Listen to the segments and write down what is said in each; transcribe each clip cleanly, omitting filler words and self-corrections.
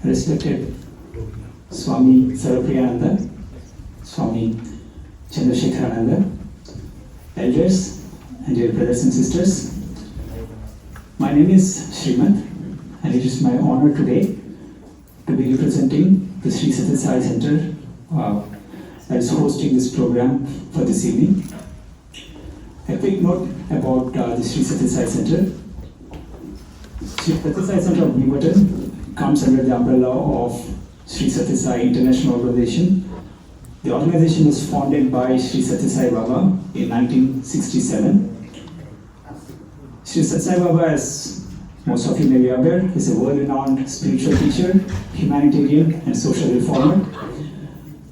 respected Swami Sarvapriyananda, Swami Chandrasekharananda, elders and dear brothers and sisters. My name is Srimant, and it is my honor today to be representing the Sri Sathya Center that is hosting this program for this evening. A quick note about the Sri Sathya Center. Sri Sathya Center of Beaverton comes under the umbrella of Sri Sathya Sai International Organization. The organization was founded by Sri Sathya Sai Baba in 1967. Sri Sathya Sai Baba, as most of you may be aware, is a world-renowned spiritual teacher, humanitarian and social reformer.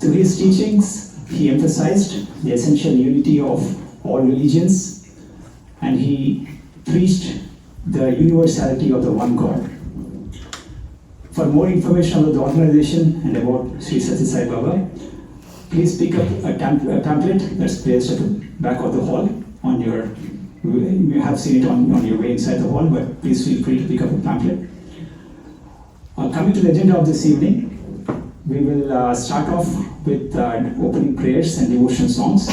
Through his teachings, he emphasized the essential unity of all religions, and he preached the universality of the one God. For more information about the organization and about Sri Sathya Sai Baba, please pick up a pamphlet that's placed at the back of the hall on your, you may have seen it on your way inside the hall, but please feel free to pick up a pamphlet. Coming to the agenda of this evening, we will start off with opening prayers and devotion songs.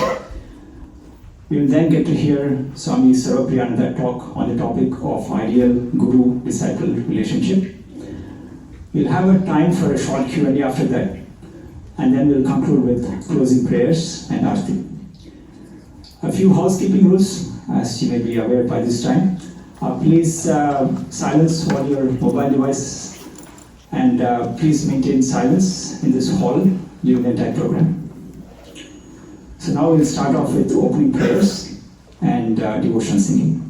We will then get to hear Swami Sarvapriyananda talk on the topic of ideal guru-disciple relationship. We'll have a time for a short Q&A after that, and then we'll conclude with closing prayers and arti. A few housekeeping rules, as you may be aware by this time. Please silence all your mobile devices, and please maintain silence in this hall during the entire program. So now we'll start off with opening prayers and devotion singing.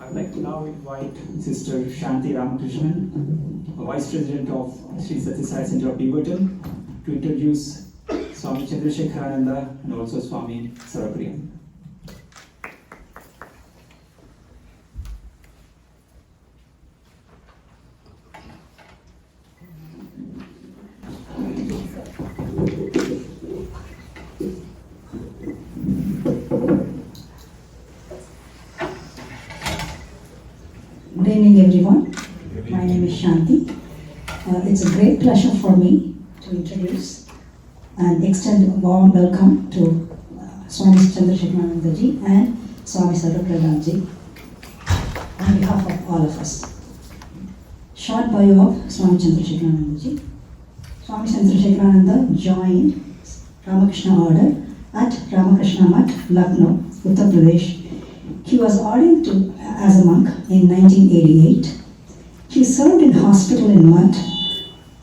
I'd like to now invite Sister Shanti Ramakrishnan, Vice President of Sri Sathya Sai Center of Beaverton, to introduce Swami Chandrasekharananda and also Swami Sarvapriyananda. Good evening, everyone. My name is Shanti. It's a great pleasure for me to introduce and extend a warm welcome to Swami Chandrasekharananda ji and Swami Sarvapriyananda ji on behalf of all of us. Short bio of Swami Chandrasekharananda ji. Swami Chandrasekharananda joined Ramakrishna order at Ramakrishna Math, Lucknow, Uttar Pradesh. He was ordained as a monk in 1988. He served in hospital in Math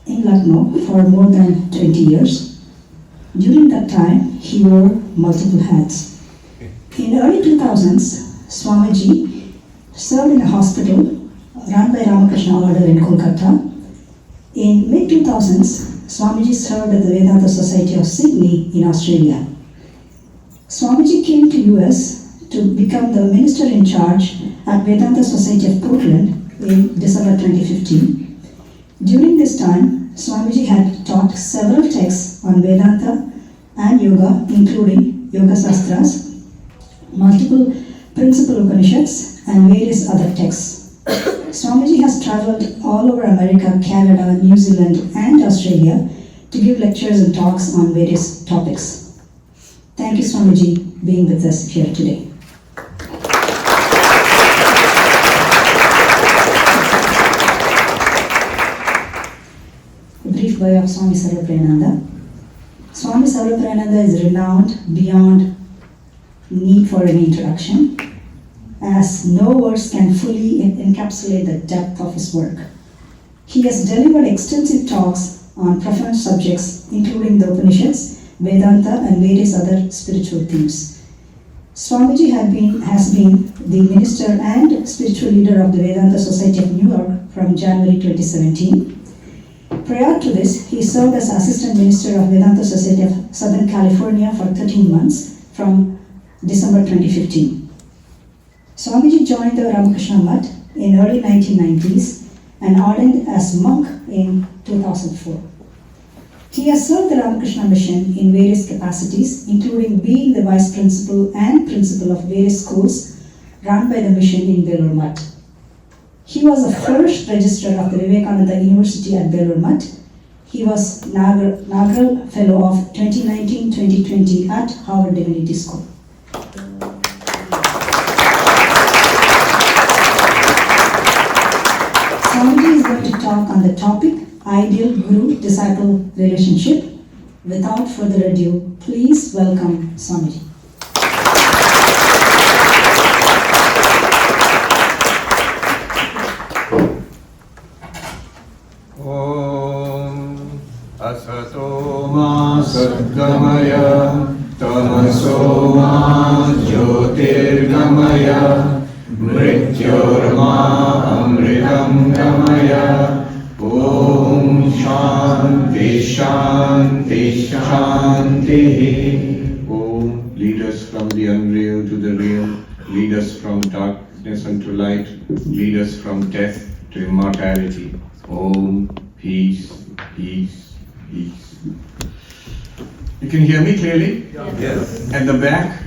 in Lucknow for more than 20 years. During that time, he wore multiple hats. In early 2000s, Swamiji served in a hospital run by Ramakrishna Order in Kolkata. In mid-2000s, Swamiji served at the Vedanta Society of Sydney in Australia. Swamiji came to US to become the minister in charge at Vedanta Society of Portland in December 2015. During this time, Swamiji had taught several texts on Vedanta and yoga, including Yoga Sastras, multiple principal Upanishads, and various other texts. Swamiji has traveled all over America, Canada, New Zealand, and Australia to give lectures and talks on various topics. Thank you, Swamiji, being with us here today. Brief bio of Swami Sarvapriyananda. Swami Sarvapriyananda is renowned beyond need for any introduction, as no words can fully encapsulate the depth of his work. He has delivered extensive talks on profound subjects, including the Upanishads, Vedanta, and various other spiritual themes. Swamiji has been the minister and spiritual leader of the Vedanta Society of New York from January 2017. Prior to this, he served as Assistant Minister of Vedanta Society of Southern California for 13 months from December 2015. Swamiji joined the Ramakrishna Math in early 1990s and ordained as monk in 2004. He has served the Ramakrishna mission in various capacities, including being the vice principal and principal of various schools run by the mission in Belur Math. He was the first registrar of the Vivekananda University at Belur Math. He was Nagral Fellow of 2019-2020 at Harvard Divinity School. Swamiji is going to talk on the topic Ideal Guru-Disciple Relationship. Without further ado, please welcome Swamiji. Asato ma sadgamaya, tamaso ma jyotirgamaya, mrityorma amritam gamaya. Om Shanti Shanti Shanti. Om, lead us from the unreal to the real, lead us from darkness unto light, lead us from death to immortality. Om, peace, peace, peace. You can hear me clearly? Yes. At the back?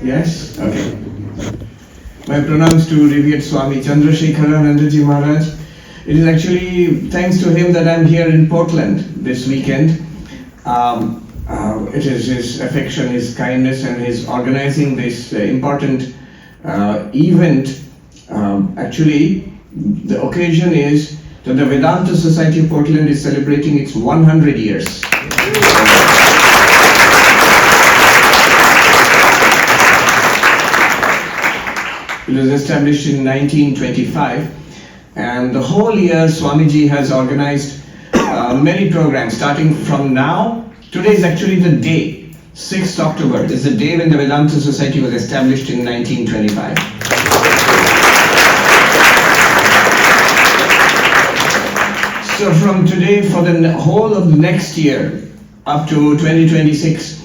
Yes? Okay. My pronouns to revered Swami Chandrasekharananda Ji Maharaj. It is actually thanks to him that I'm here in Portland this weekend. It is his affection, his kindness, and his organizing this important event. Actually, the occasion is that the Vedanta Society of Portland is celebrating its 100 years. It was established in 1925. And the whole year Swamiji has organized many programs starting from now. Today is actually the day, 6th October is the day when the Vedanta Society was established in 1925. So from today for the whole of the next year up to 2026,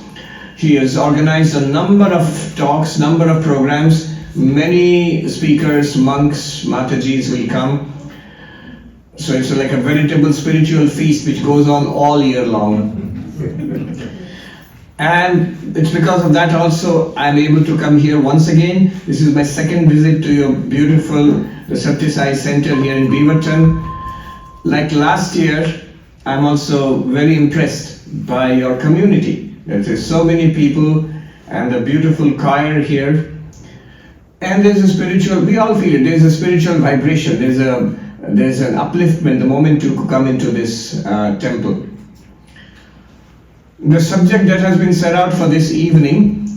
he has organized a number of talks, number of programs. Many speakers, monks, Matajis will come. So it's like a veritable spiritual feast which goes on all year long. And it's because of that also I'm able to come here once again. This is my second visit to your beautiful the Sathya Sai Center here in Beaverton. Like last year, I'm also very impressed by your community. There's so many people and a beautiful choir here. And there's a spiritual, we all feel it, there's a spiritual vibration, there's an upliftment the moment you come into this temple. The subject that has been set out for this evening,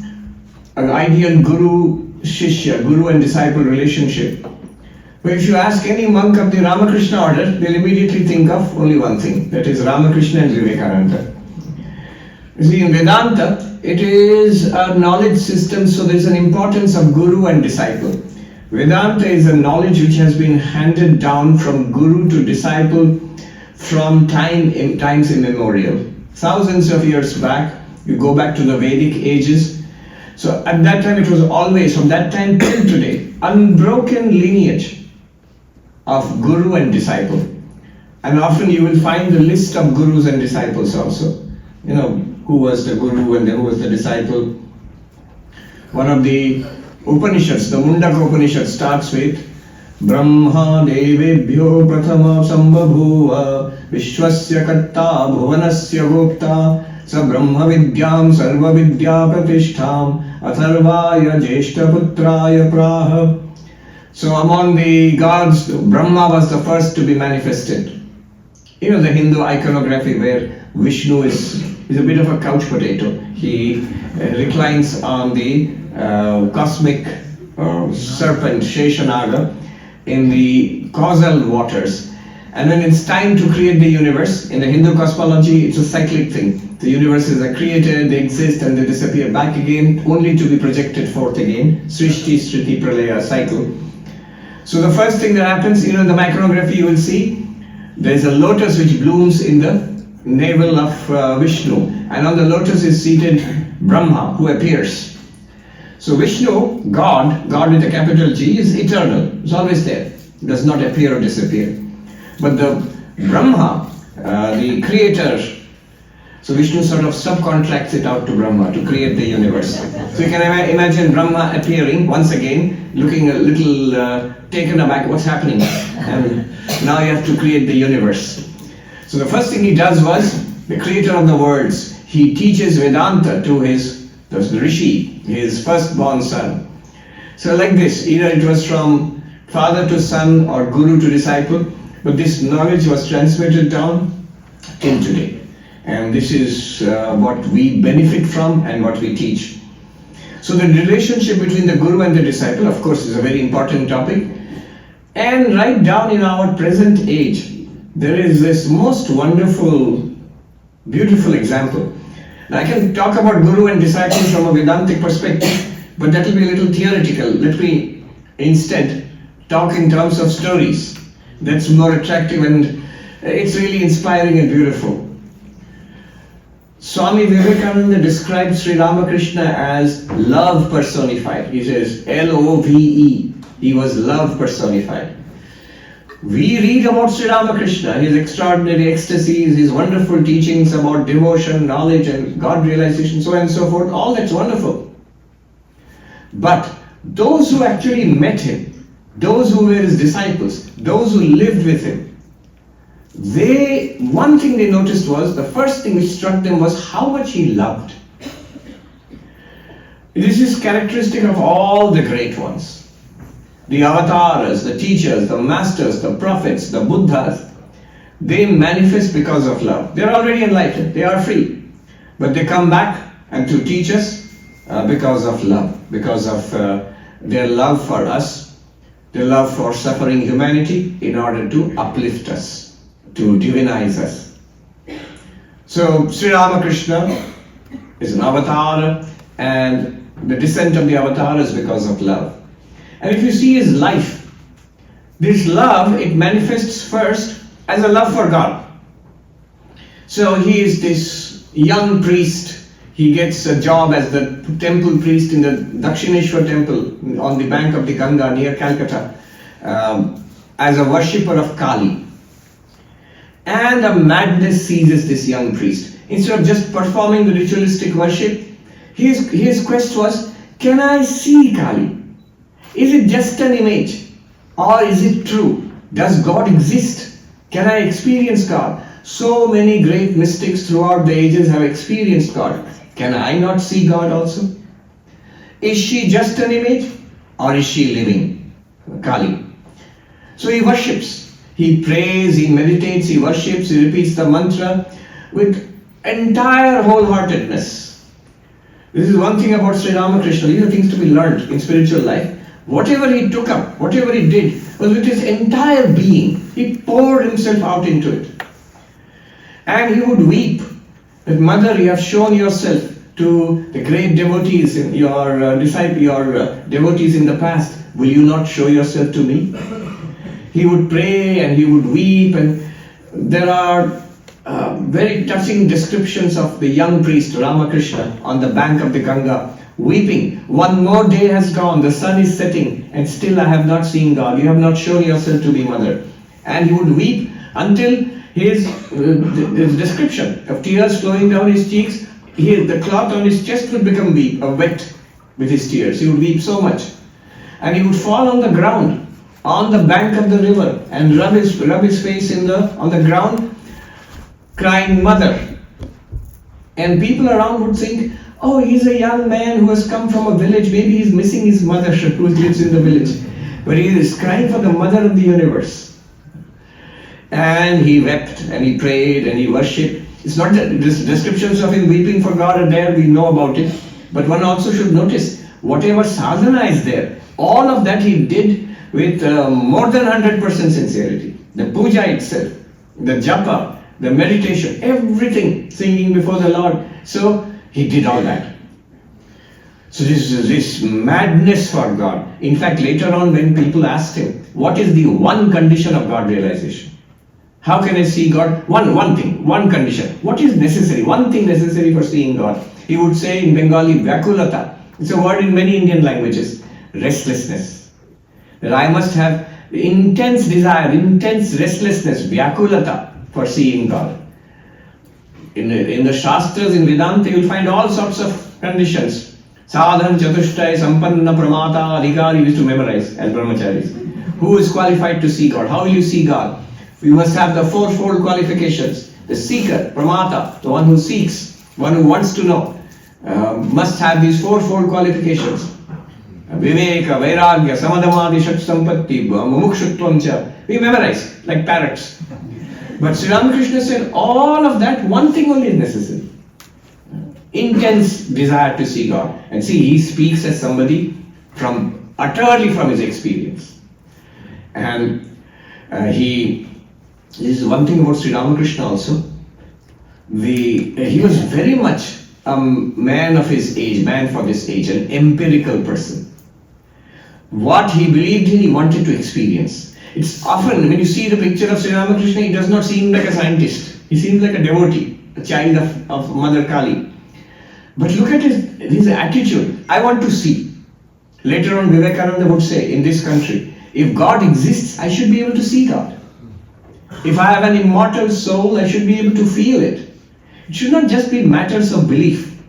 an ideal Guru-Shishya, Guru and disciple relationship. But if you ask any monk of the Ramakrishna order, they'll immediately think of only one thing, that is Ramakrishna and Vivekananda. You see, in Vedanta, it is a knowledge system, so there's an importance of Guru and disciple. Vedanta is a knowledge which has been handed down from Guru to disciple from times immemorial. Thousands of years back, you go back to the Vedic ages. So at that time it was always, from that time till today, unbroken lineage of Guru and disciple. And often you will find the list of Gurus and disciples also. You know, who was the Guru and who was the disciple. One of the Upanishads, the Mundaka Upanishad starts with Brahma Devebhyo Prathama Sambhabhuva Vishwasya Katta Bhuvanasya Gupta Sa Brahma Vidyam Sarva Vidya Pratishtham Atharvaya Jeshta Putraya Praha. So among the gods, Brahma was the first to be manifested. You know the Hindu iconography where Vishnu is a bit of a couch potato. He reclines on the cosmic serpent Sheshanaga in the causal waters. And when it's time to create the universe, in the Hindu cosmology, it's a cyclic thing. The universes are created, they exist, and they disappear back again, only to be projected forth again. Srishti, Shriti, Pralaya cycle. So the first thing that happens, in the iconography you will see, there's a lotus which blooms in the navel of Vishnu, and on the lotus is seated Brahma, who appears. So Vishnu, God with a capital G, is eternal, is always there, does not appear or disappear. But the Brahma, the creator, so Vishnu sort of subcontracts it out to Brahma to create the universe. So you can imagine Brahma appearing once again, looking a little taken aback, what's happening? And now you have to create the universe. So the first thing he does was, the creator of the worlds, he teaches Vedanta to the Rishi, his firstborn son. So like this, either it was from father to son or guru to disciple, but this knowledge was transmitted down till today. And this is what we benefit from and what we teach. So the relationship between the guru and the disciple, of course, is a very important topic. And right down in our present age, there is this most wonderful, beautiful example. Now I can talk about Guru and disciple from a Vedantic perspective, but that will be a little theoretical. Let me instead talk in terms of stories. That's more attractive and it's really inspiring and beautiful. Swami Vivekananda describes Sri Ramakrishna as love personified. He says L-O-V-E. He was love personified. We read about Sri Ramakrishna, his extraordinary ecstasies, his wonderful teachings about devotion, knowledge and God realization, so on and so forth. All that's wonderful. But those who actually met him, those who were his disciples, those who lived with him, one thing they noticed was, the first thing which struck them was how much he loved. This is characteristic of all the great ones. The avatars, the teachers, the masters, the prophets, the Buddhas, they manifest because of love. They're already enlightened, they are free. But they come back and to teach us because of love, because of their love for us, the love for suffering humanity in order to uplift us, to divinize us. So Sri Ramakrishna is an avatar, and the descent of the avatar is because of love. And if you see his life, this love, it manifests first as a love for God. So he is this young priest. He gets a job as the temple priest in the Dakshineshwar temple on the bank of the Ganga near Calcutta, as a worshipper of Kali. And a madness seizes this young priest. Instead of just performing the ritualistic worship, his quest was, can I see Kali? Is it just an image? Or is it true? Does God exist? Can I experience God? So many great mystics throughout the ages have experienced God. Can I not see God also? Is she just an image, or is she living? Kali. So he worships, he prays, he meditates, he worships, he repeats the mantra with entire wholeheartedness. This is one thing about Sri Ramakrishna. These are things to be learned in spiritual life. Whatever he took up, whatever he did, was with his entire being. He poured himself out into it. And he would weep that, Mother, you have shown yourself to the great devotees, your devotees in the past. Will you not show yourself to me? He would pray and he would weep, and there are very touching descriptions of the young priest Ramakrishna on the bank of the Ganga, weeping. One more day has gone, the sun is setting, and still I have not seen God. You have not shown yourself to me, Mother. And he would weep until his description of tears flowing down his cheeks, the cloth on his chest would become wet with his tears. He would weep so much. And he would fall on the ground, on the bank of the river, and rub his face on the ground, crying, Mother. And people around would think, oh, he's a young man who has come from a village, maybe he's missing his mother who lives in the village. But he is crying for the mother of the universe. And he wept and he prayed and he worshipped. It's not that descriptions of him weeping for God are there, we know about it. But one also should notice, whatever sadhana is there, all of that he did with more than 100% sincerity. The puja itself, the japa, the meditation, everything, singing before the Lord. So he did all that. So this madness for God. In fact, later on when people asked him, what is the one condition of God realization? How can I see God? One thing, one condition. What is necessary? One thing necessary for seeing God. He would say in Bengali, Vyakulata. It's a word in many Indian languages. Restlessness. That I must have intense desire, intense restlessness, Vyakulata, for seeing God. In the Shastras, in Vedanta, you will find all sorts of conditions. Sadhan, Chatushtai, Sampanna, Pramata, Adhikari used to memorize as brahmacharis. Who is qualified to see God? How will you see God? You must have the fourfold qualifications. The seeker, Pramata, the one who seeks, one who wants to know, must have these fourfold qualifications. Viveka, Vairagya, Samadhamadi, Shak Sampatti, Mumukshutvam cha. We memorize like parrots. But Sri Ramakrishna said all of that, one thing only is necessary. Intense desire to see God. And see, he speaks as somebody utterly from his experience. And this is one thing about Sri Ramakrishna also. He was very much a man of his age, man for this age, an empirical person. What he believed in, he wanted to experience. It's often, when you see the picture of Sri Ramakrishna, he does not seem like a scientist. He seems like a devotee, a child of Mother Kali. But look at his attitude. I want to see. Later on, Vivekananda would say, in this country, if God exists, I should be able to see God. If I have an immortal soul, I should be able to feel it. It should not just be matters of belief.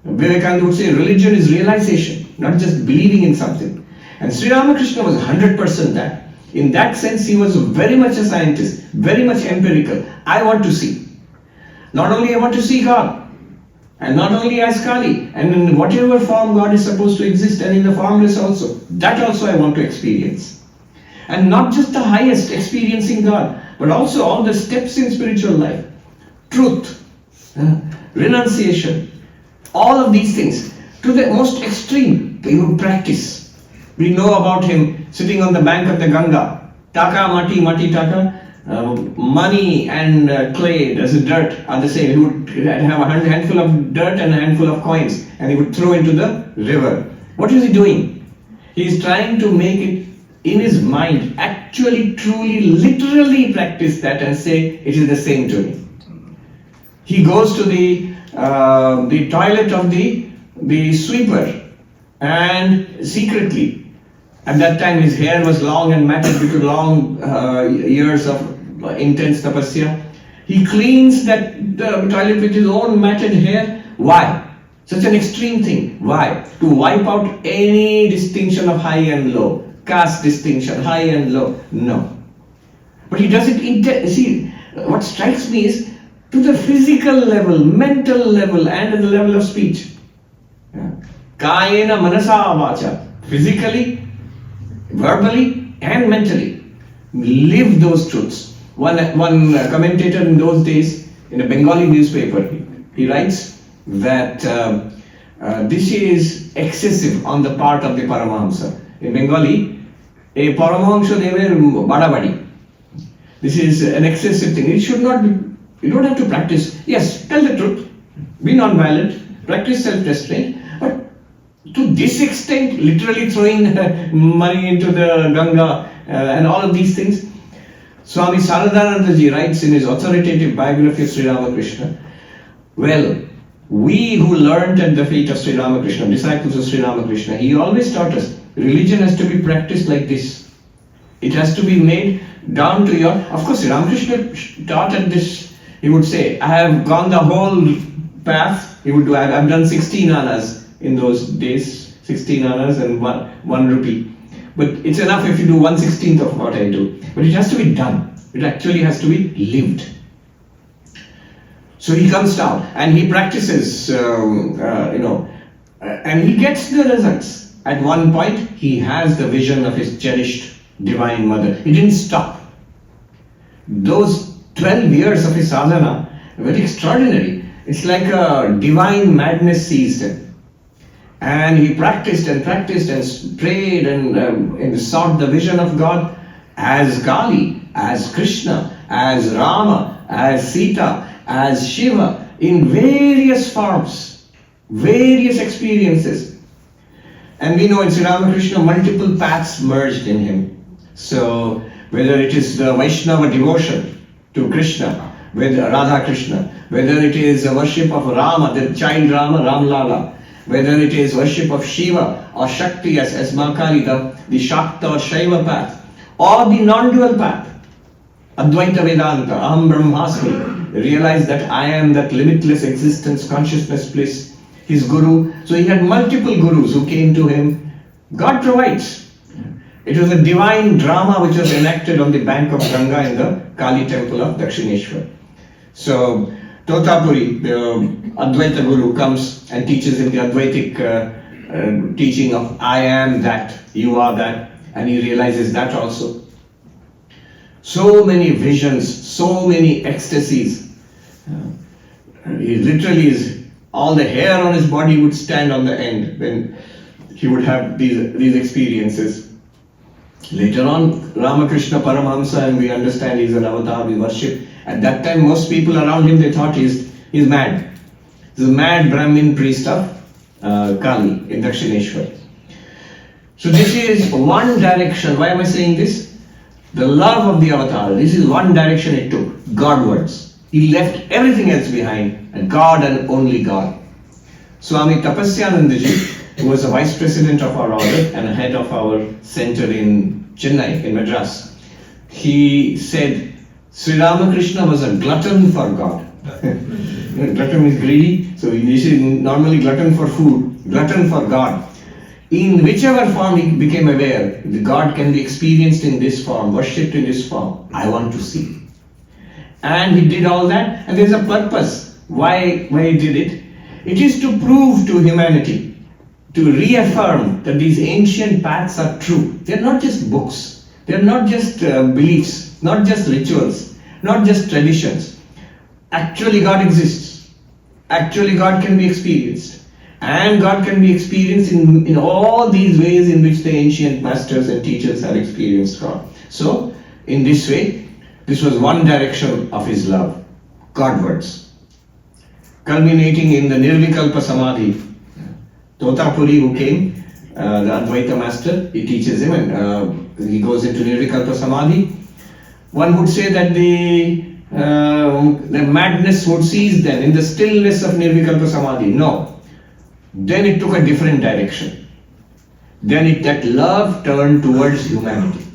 Vivekananda would say religion is realization, not just believing in something. And Sri Ramakrishna was 100% that. In that sense, he was very much a scientist, very much empirical. I want to see. Not only I want to see God, and not only as Kali, and in whatever form God is supposed to exist, and in the formless also. That also I want to experience. And not just the highest, experiencing God, but also all the steps in spiritual life. Truth, renunciation, all of these things, to the most extreme, he would practice. We know about him sitting on the bank of the Ganga. Taka, mati, mati, taka. Money and clay, as a dirt, are the same. He would have a handful of dirt and a handful of coins, and he would throw into the river. What is he doing? He is trying to make it in his mind, actually, truly, literally practice that and say, it is the same to me. He goes to the toilet of the sweeper, and secretly, at that time his hair was long and matted due to long years of intense tapasya. He cleans the toilet with his own matted hair. Why? Such an extreme thing. Why? To wipe out any distinction of high and low, caste distinction, high and low. No. But he does it, see, what strikes me is to the physical level, mental level, and at the level of speech. Kayena manasa vacha. Physically, verbally, and mentally. Live those truths. One commentator in those days, in a Bengali newspaper, he writes that this is excessive on the part of the Paramahamsa. In Bengali, a Paramahamsa dever badabadi. This is an excessive thing. It should not be. You don't have to practice. Yes, tell the truth. Be non-violent. Practice self-restraint. But to this extent, literally throwing money into the Ganga and all of these things. Swami Sarvapriyananda ji writes in his authoritative biography of Sri Ramakrishna, well, we who learnt at the feet of Sri Ramakrishna, disciples of Sri Ramakrishna, he always taught us, religion has to be practiced like this. It has to be made down to your, of course, Sri Ramakrishna taught at this, he would say, I have gone the whole path. He would do, I've done 16 annas in those days, 16 annas and one rupee. But it's enough if you do 1/16 of what I do. But it has to be done. It actually has to be lived. So he comes down and he practices, and he gets the results. At one point, he has the vision of his cherished Divine Mother. He didn't stop. Those 12 years of his sadhana, very extraordinary. It's like a divine madness seized him. And he practiced and prayed and sought the vision of God as Kali, as Krishna, as Rama, as Sita, as Shiva, in various forms, various experiences. And we know in Sri Ramakrishna, multiple paths merged in him. So whether it is the Vaishnava devotion to Krishna, with Radha Krishna, whether it is a worship of Rama, the child Rama, Ramlala, whether it is worship of Shiva or Shakti as Mahakali, the Shakta or Shaiva path, or the non-dual path, Advaita Vedanta, Aham Brahmasmi, realize that I am that limitless existence, consciousness, bliss, his guru. So he had multiple gurus who came to him. God provides. It was a divine drama which was enacted on the bank of Ganga in the Kali temple of Dakshineshwar. So Totapuri, the Advaita Guru, comes and teaches him the Advaitic teaching of I am that, you are that, and he realizes that also. So many visions, so many ecstasies. He literally is, all the hair on his body would stand on the end when he would have these experiences. Later on, Ramakrishna Paramahamsa, and we understand he's an avatar, we worship. At that time, most people around him, they thought he's mad. He's a mad Brahmin priest of Kali in Dakshineshwar. So this is one direction. Why am I saying this? The love of the avatar. This is one direction it took, Godwards. He left everything else behind, and God and only God. Swami Tapasyananda ji, who was a vice president of our order and head of our center in Chennai, in Madras, he said, Sri Ramakrishna was a glutton for God. Glutton is greedy, so this is normally glutton for food, glutton for God. In whichever form he became aware, the God can be experienced in this form, worshipped in this form. I want to see. And he did all that, and there's a purpose why he did it. It is to prove to humanity, to reaffirm that these ancient paths are true. They're not just books, they're not just beliefs, not just rituals, not just traditions. Actually God exists. Actually God can be experienced. And God can be experienced in all these ways in which the ancient masters and teachers have experienced God. So, in this way, this was one direction of his love, Godwards. Culminating in the Nirvikalpa Samadhi. Totapuri, who came, the Advaita master, he teaches him and he goes into Nirvikalpa Samadhi. One would say that the madness would cease then in the stillness of Nirvikalpa Samadhi. No. Then it took a different direction. Then that love turned towards humanity.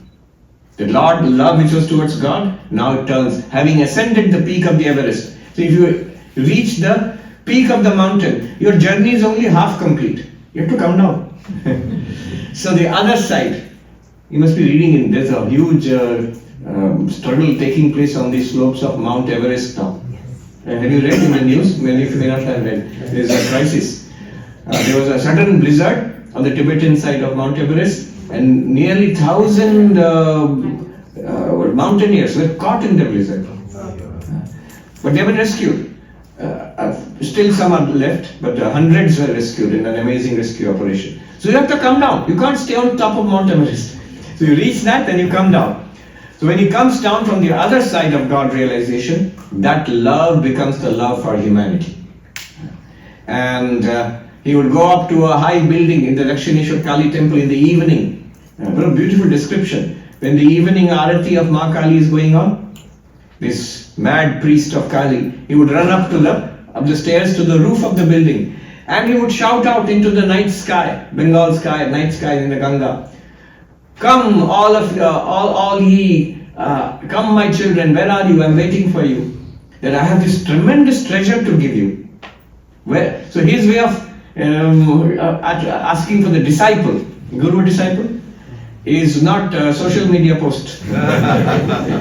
The love which was towards God, now it turns, having ascended the peak of the Everest. So if you reach the peak of the mountain, your journey is only half complete. You have to come down. So the other side, you must be reading there's a huge struggle taking place on the slopes of Mount Everest now. Have you read in the news? Many of you may not have read. There is a crisis. There was a sudden blizzard on the Tibetan side of Mount Everest, and nearly 1,000 mountaineers were caught in the blizzard. But they were rescued. Still some are left, but hundreds were rescued in an amazing rescue operation. So you have to come down. You can't stay on top of Mount Everest. So you reach that, then you come down. So when he comes down from the other side of God realization, that love becomes the love for humanity. And he would go up to a high building in the Dakshineshwar Kali temple in the evening. What a beautiful description. When the evening arati of Ma Kali is going on, this mad priest of Kali, he would run up the stairs to the roof of the building, and he would shout out into the night sky, Bengal sky, night sky in the Ganga, "Come, all ye, come my children, where are you? I'm waiting for you. That I have this tremendous treasure to give you." So his way of asking for the disciple, guru disciple, is not a social media post.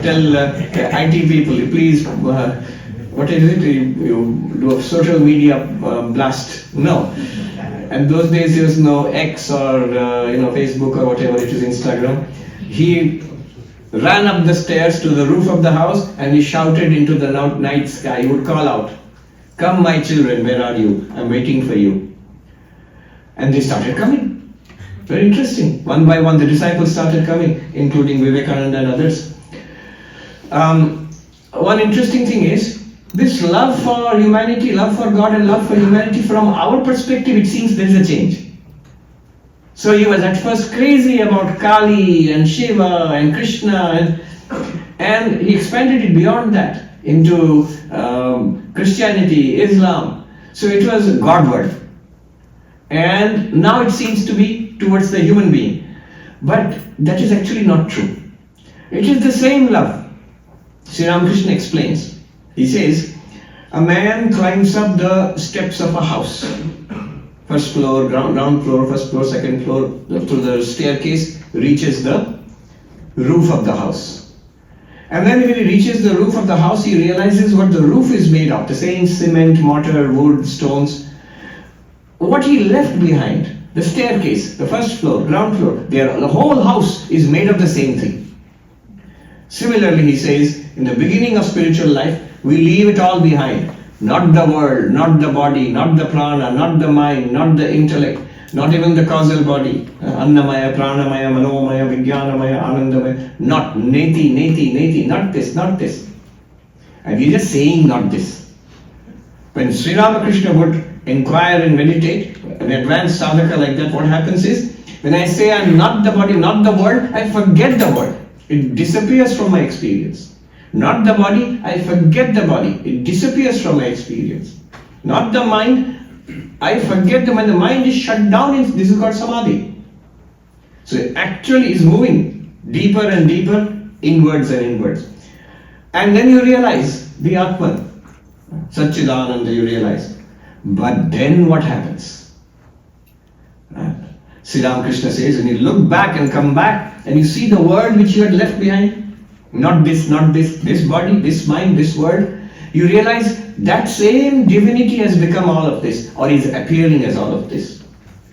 Tell IT people, please, what is it? You do a social media blast. No. And those days there was no X or Facebook or whatever it is, Instagram. He ran up the stairs to the roof of the house and he shouted into the night sky. He would call out, "Come my children, where are you? I'm waiting for you." And they started coming. Very interesting. One by one the disciples started coming, including Vivekananda and others. One interesting thing is, this love for humanity, love for God and love for humanity, from our perspective it seems there is a change. So he was at first crazy about Kali and Shiva and Krishna, and he expanded it beyond that into Christianity, Islam. So it was Godward. And now it seems to be towards the human being. But that is actually not true. It is the same love. Sri Ramakrishna explains. He says, a man climbs up the steps of a house. First floor, ground floor, first floor, second floor, through the staircase, reaches the roof of the house. And then when he reaches the roof of the house, he realizes what the roof is made of. The same cement, mortar, wood, stones. What he left behind, the staircase, the first floor, ground floor, the whole house is made of the same thing. Similarly, he says, in the beginning of spiritual life, we leave it all behind. Not the world, not the body, not the prana, not the mind, not the intellect, not even the causal body. Annamaya, pranamaya, manomaya, vijnanamaya, anandamaya. Not neti, not this, not this. And he's just saying not this. When Sri Ramakrishna would inquire and meditate, an advanced sadhaka like that, what happens is, when I say I'm not the body, not the world, I forget the world. It disappears from my experience. Not the body, I forget the body. It disappears from my experience. Not the mind, I forget the mind. The mind is shut down. This is called samadhi. So it actually is moving deeper and deeper, inwards and inwards. And then you realize the Atman, Satchidananda, you realize. But then what happens? Sri Ramakrishna says, when you look back and come back and you see the world which you had left behind, not this, this body, this mind, this world, you realize that same divinity has become all of this, or is appearing as all of this.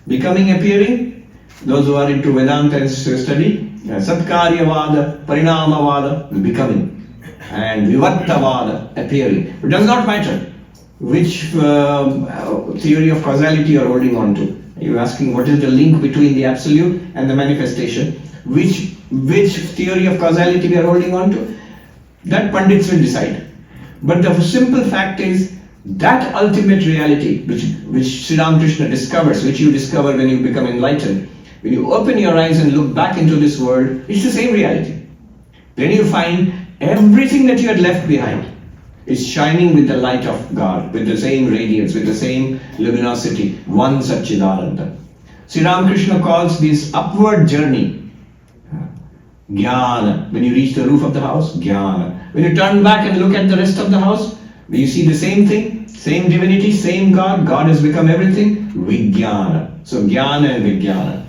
Becoming, appearing, those who are into Vedanta and study, Satkaryavada, Parinamavada, becoming, and Vivattavada, appearing. It does not matter. which theory of causality you are holding on to? You're asking what is the link between the absolute and the manifestation. Which theory of causality we are holding on to? That Pandits will decide. But the simple fact is that ultimate reality which Sri Ramakrishna discovers, which you discover when you become enlightened, when you open your eyes and look back into this world, it's the same reality. Then you find everything that you had left behind is shining with the light of God, with the same radiance, with the same luminosity, one Satchidananda. Sri Ramakrishna calls this upward journey Jnana. When you reach the roof of the house, Jnana. When you turn back and look at the rest of the house, you see the same thing, same divinity, same God. God has become everything. Vijnana. So Jnana and Vijnana.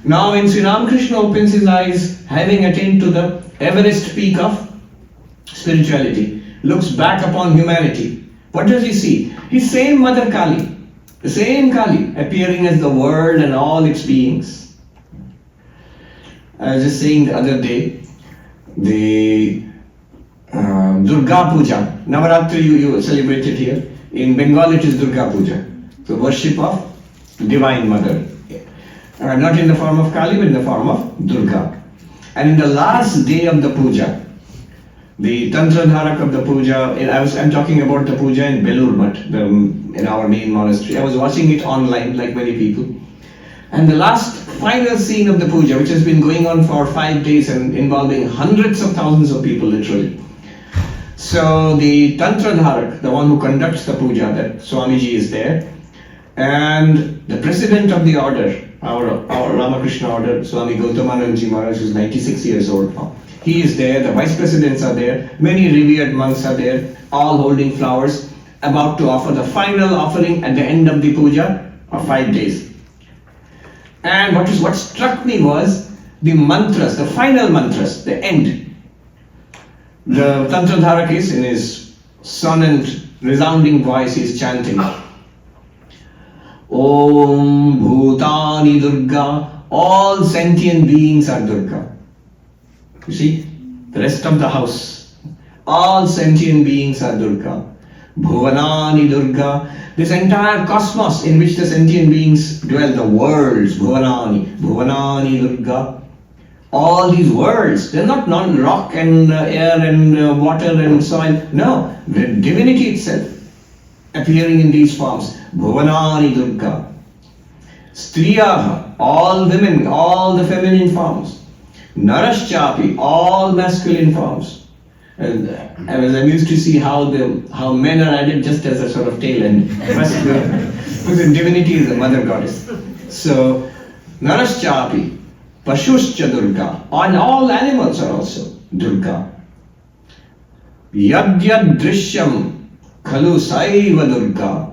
Now when Sri Ramakrishna opens his eyes, having attained to the Everest peak of spirituality, looks back upon humanity, what does he see? His same Mother Kali, the same Kali appearing as the world and all its beings. I was just saying the other day, the Durga Puja, Navaratri you celebrated here. In Bengal it is Durga Puja, the worship of Divine Mother. Not in the form of Kali, but in the form of Durga. And in the last day of the puja, the Tantra Dharak of the puja, I'm talking about the puja in Belur Mutt, in our main monastery. I was watching it online like many people. And the last final scene of the puja, which has been going on for 5 days and involving hundreds of thousands of people literally. So the Tantra Dharak, the one who conducts the puja, that Swamiji is there, and the president of the order, our Ramakrishna order, Swami Gautamanandaji Maharaj, who is 96 years old now. He is there, the vice presidents are there, many revered monks are there, all holding flowers, about to offer the final offering at the end of the puja of 5 days. And what struck me was the mantras, the final mantras, the end. The Tantra Dharak is in his sonant, resounding voice, he is chanting. Om Bhutani Durga, all sentient beings are Durga. You see, the rest of the house, all sentient beings are Durga. Bhuvanani Durga, this entire cosmos in which the sentient beings dwell, the worlds, Bhuvanani Durga, all these worlds, they're not rock and air and water and soil, no, the divinity itself appearing in these forms. Bhuvanani Durga. Striyaha, all women, all the feminine forms. Naraschapi, all masculine forms. And I was amused to see how men are added just as a sort of tail end. Because divinity is the mother goddess. So, Naraschapi, Pashuscha Durga, and all animals are also Durga. Yadyad Drishyam, Khalu Saiva Durga.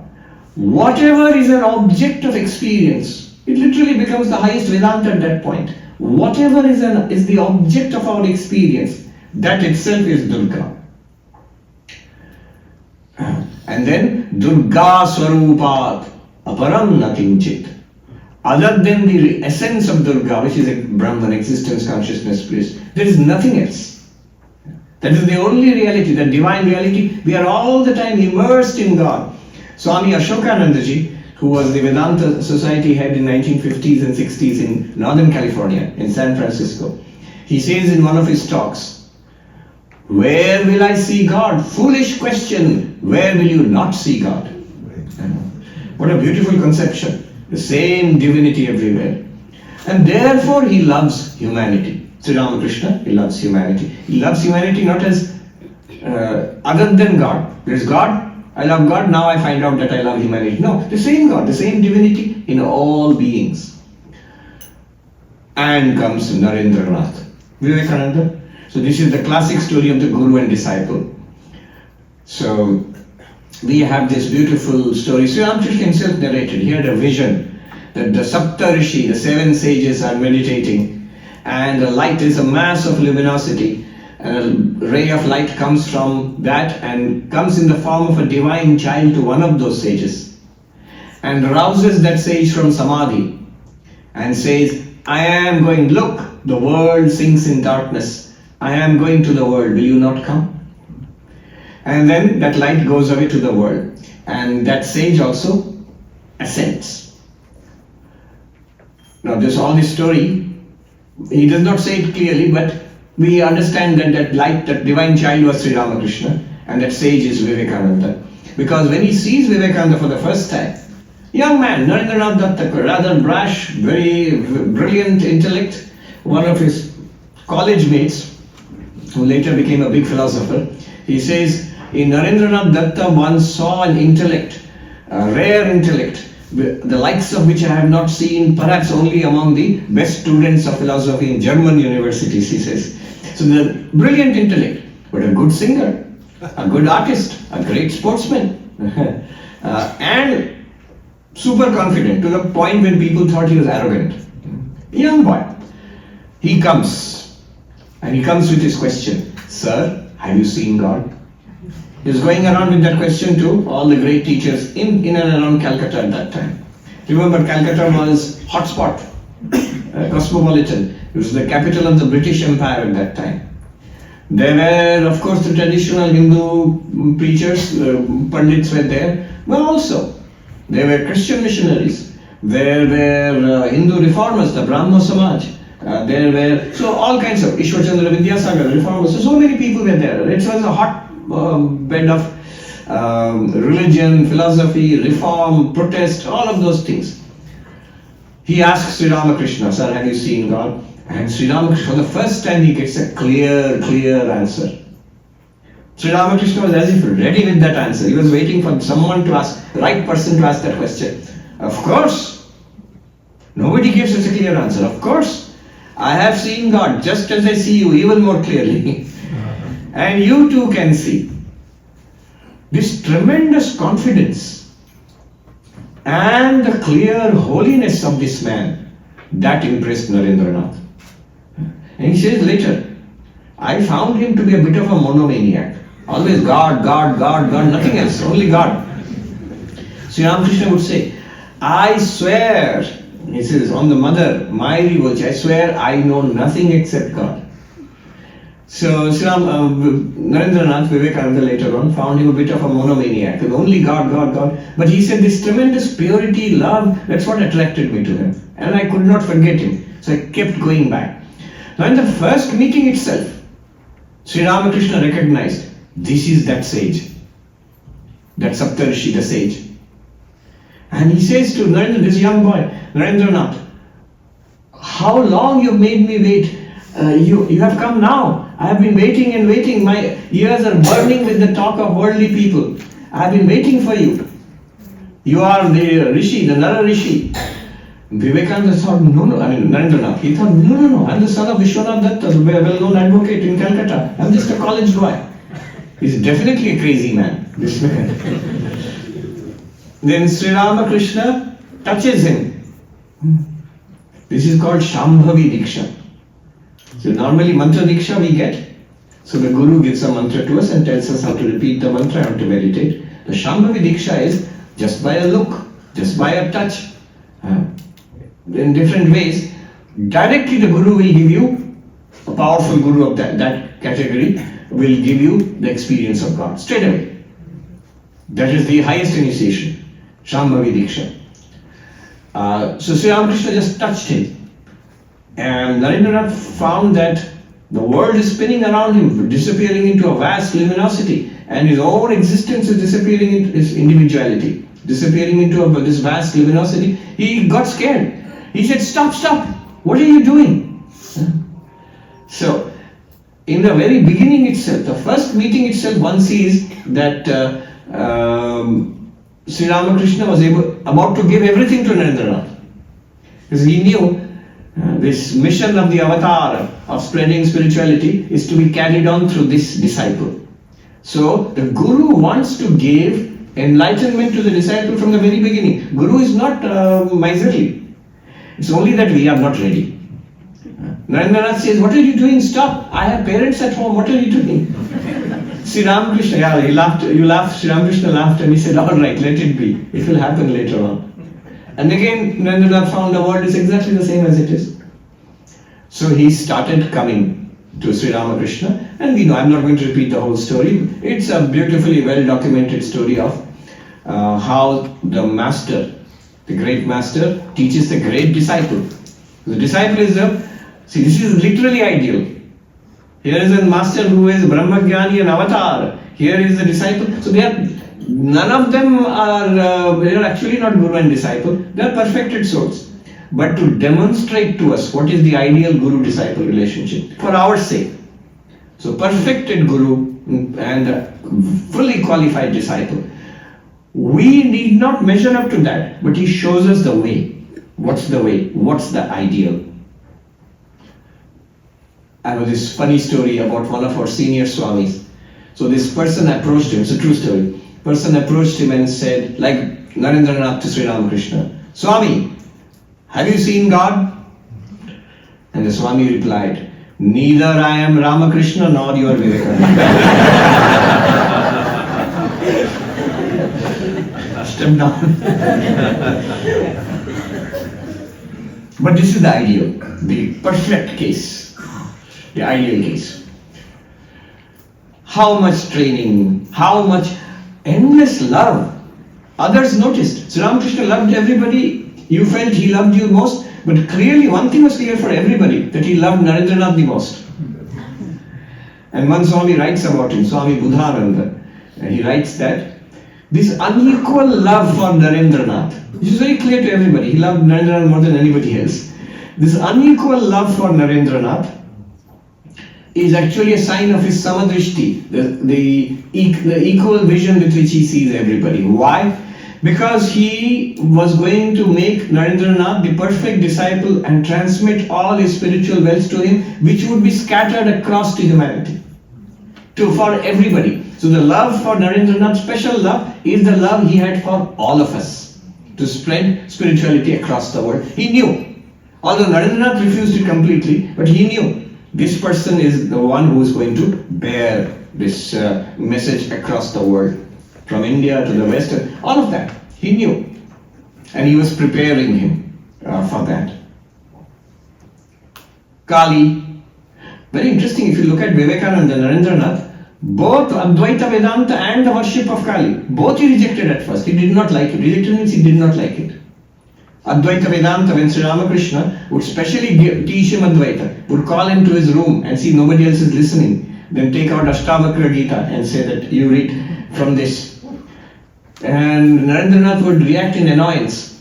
Whatever is an object of experience, it literally becomes the highest Vedanta at that point. Whatever is the object of our experience, that itself is Durga. And then Durga Swarupat Aparam Nakinchit. Other than the essence of Durga, which is a Brahman, existence, consciousness, bliss, there is nothing else. That is the only reality, the divine reality. We are all the time immersed in God. Swami Ashokanandaji, who was the Vedanta Society head in 1950s and 60s in Northern California, in San Francisco, he says in one of his talks, where will I see God? Foolish question, where will you not see God? What a beautiful conception. The same divinity everywhere. And therefore he loves humanity. Sri Ramakrishna, he loves humanity. He loves humanity not as other than God. There is God, I love God, now I find out that I love humanity. No, the same God, the same divinity in all beings. And comes Narendranath, Vivekananda. So this is the classic story of the Guru and disciple. So we have this beautiful story. Sri Ramakrishna himself narrated. He had a vision that the Sapta Rishi, the 7 sages, are meditating, and the light is a mass of luminosity. And a ray of light comes from that and comes in the form of a divine child to one of those sages and rouses that sage from samadhi and says, I am going, look, the world sinks in darkness. I am going to the world, will you not come? And then that light goes away to the world. And that sage also ascends. Now all this story, he does not say it clearly, but we understand that that light, that divine child was Sri Ramakrishna, and that sage is Vivekananda. Because when he sees Vivekananda for the first time, young man, Narendranath Datta, rather brash, very brilliant intellect, one of his college mates, who later became a big philosopher, he says, in Narendranath Datta one saw an intellect, a rare intellect, the likes of which I have not seen, perhaps only among the best students of philosophy in German universities, he says. So the brilliant intellect, but a good singer, a good artist, a great sportsman, and super confident to the point when people thought he was arrogant. Young boy. He comes, and he comes with his question, Sir, have you seen God? He was going around with that question to all the great teachers in and around Calcutta at that time. Remember, Calcutta was hotspot, cosmopolitan. It was the capital of the British Empire at that time. There were, of course, the traditional Hindu preachers, Pandits were there, but also there were Christian missionaries. There were Hindu reformers, the Brahmo Samaj. There were, so all kinds of Ishwar Chandra Vidyasagar, reformers. So many people were there. It was a hot bed of religion, philosophy, reform, protest, all of those things. He asks Sri Ramakrishna, Sir, have you seen God? And Sri Ramakrishna, for the first time, he gets a clear answer. Sri Ramakrishna was as if ready with that answer. He was waiting for someone to ask, the right person to ask that question. Of course, nobody gives such a clear answer. Of course, I have seen God just as I see you, even more clearly. And you too can see. This tremendous confidence and the clear holiness of this man, that impressed Narendranath. And he says later, I found him to be a bit of a monomaniac. Always God, God, God, God, nothing else, only God. Sri Ramakrishna would say, I swear, he says, on the mother, Mayuri Vochi, I swear I know nothing except God. So Narendranath Vivekananda later on found him a bit of a monomaniac, only God, God, God. But he said this tremendous purity, love, that's what attracted me to him. And I could not forget him. So I kept going back. Now in the first meeting itself, Sri Ramakrishna recognized, this is that sage, that Saptarishi, the sage. And he says to Narendra, this young boy, Narendranath, how long you made me wait? You have come now. I have been waiting and waiting. My ears are burning with the talk of worldly people. I have been waiting for you. You are the Rishi, the Nara Rishi. Vivekananda thought, Narendranath, he thought, no, I'm the son of Vishwanath Datta, the well-known advocate in Calcutta. I'm just a college boy. He's definitely a crazy man, this man. Then Sri Ramakrishna touches him. This is called Shambhavi Diksha. So normally mantra diksha we get. So the Guru gives a mantra to us and tells us how to repeat the mantra and to meditate. The Shambhavi diksha is just by a look, just by a touch, in different ways. Directly the Guru will give you, a powerful Guru of that category will give you the experience of God straight away. That is the highest initiation, Shambhavi diksha. So Sri Ramakrishna just touched him. And Narendranath found that the world is spinning around him, disappearing into a vast luminosity, and his own existence is disappearing into his individuality, disappearing into this vast luminosity. He got scared. He said, stop, what are you doing? So, in the very beginning itself, the first meeting itself, one sees that Sri Ramakrishna was about to give everything to Narendranath. Because he knew this mission of the avatar of spreading spirituality is to be carried on through this disciple. So the Guru wants to give enlightenment to the disciple from the very beginning. Guru is not miserly. It's only that we are not ready. Narendranath says, what are you doing? Stop. I have parents at home. What are you doing? Sri Ramakrishna, he laughed. Sri Ramakrishna laughed and he said, all right, let it be. It will happen later on. And again, Narendranath found the world is exactly the same as it is. So he started coming to Sri Ramakrishna, and we know, I'm not going to repeat the whole story. It's a beautifully well documented story of how the master, the great master, teaches the great disciple. The disciple is this is literally ideal. Here is a master who is Brahmagyani and Avatar. Here is the disciple. So none of them are they are actually not guru and disciple. They are perfected souls. But to demonstrate to us what is the ideal guru-disciple relationship for our sake. So perfected guru and a fully qualified disciple. We need not measure up to that, but he shows us the way. What's the way? What's the ideal? I have this funny story about one of our senior Swamis. So this person approached him, it's a true story. Person approached him and said, like Narendranath to Sri Ramakrishna, Swami, have you seen God? And the Swami replied, neither I am Ramakrishna nor your Vivekananda. Step down. But this is the ideal, the perfect case, the ideal case. How much training, how much endless love. Others noticed. Sri Ramakrishna loved everybody. You felt he loved you most, but clearly one thing was clear for everybody, that he loved Narendranath the most. And one Swami writes about him, Swami Buddhananda, and he writes that this unequal love for Narendranath, which is very clear to everybody, he loved Narendranath more than anybody else. This unequal love for Narendranath is actually a sign of his samadrishti, the equal vision with which he sees everybody. Why? Because he was going to make Narendranath the perfect disciple and transmit all his spiritual wealth to him, which would be scattered across to humanity, for everybody. So the love for Narendranath, special love, is the love he had for all of us, to spread spirituality across the world. He knew, although Narendranath refused it completely, but he knew this person is the one who is going to bear this message across the world. From India to the West, all of that, he knew. And he was preparing him for that. Kali, very interesting, if you look at Vivekananda and Narendranath, both Advaita Vedanta and the worship of Kali, both he rejected at first. He did not like it. Rejected means he did not like it. Advaita Vedanta, when Sri Ramakrishna would specially teach him Advaita, would call him to his room and see nobody else is listening, then take out Ashtavakra Gita and say that you read from this. And Narendranath would react in annoyance.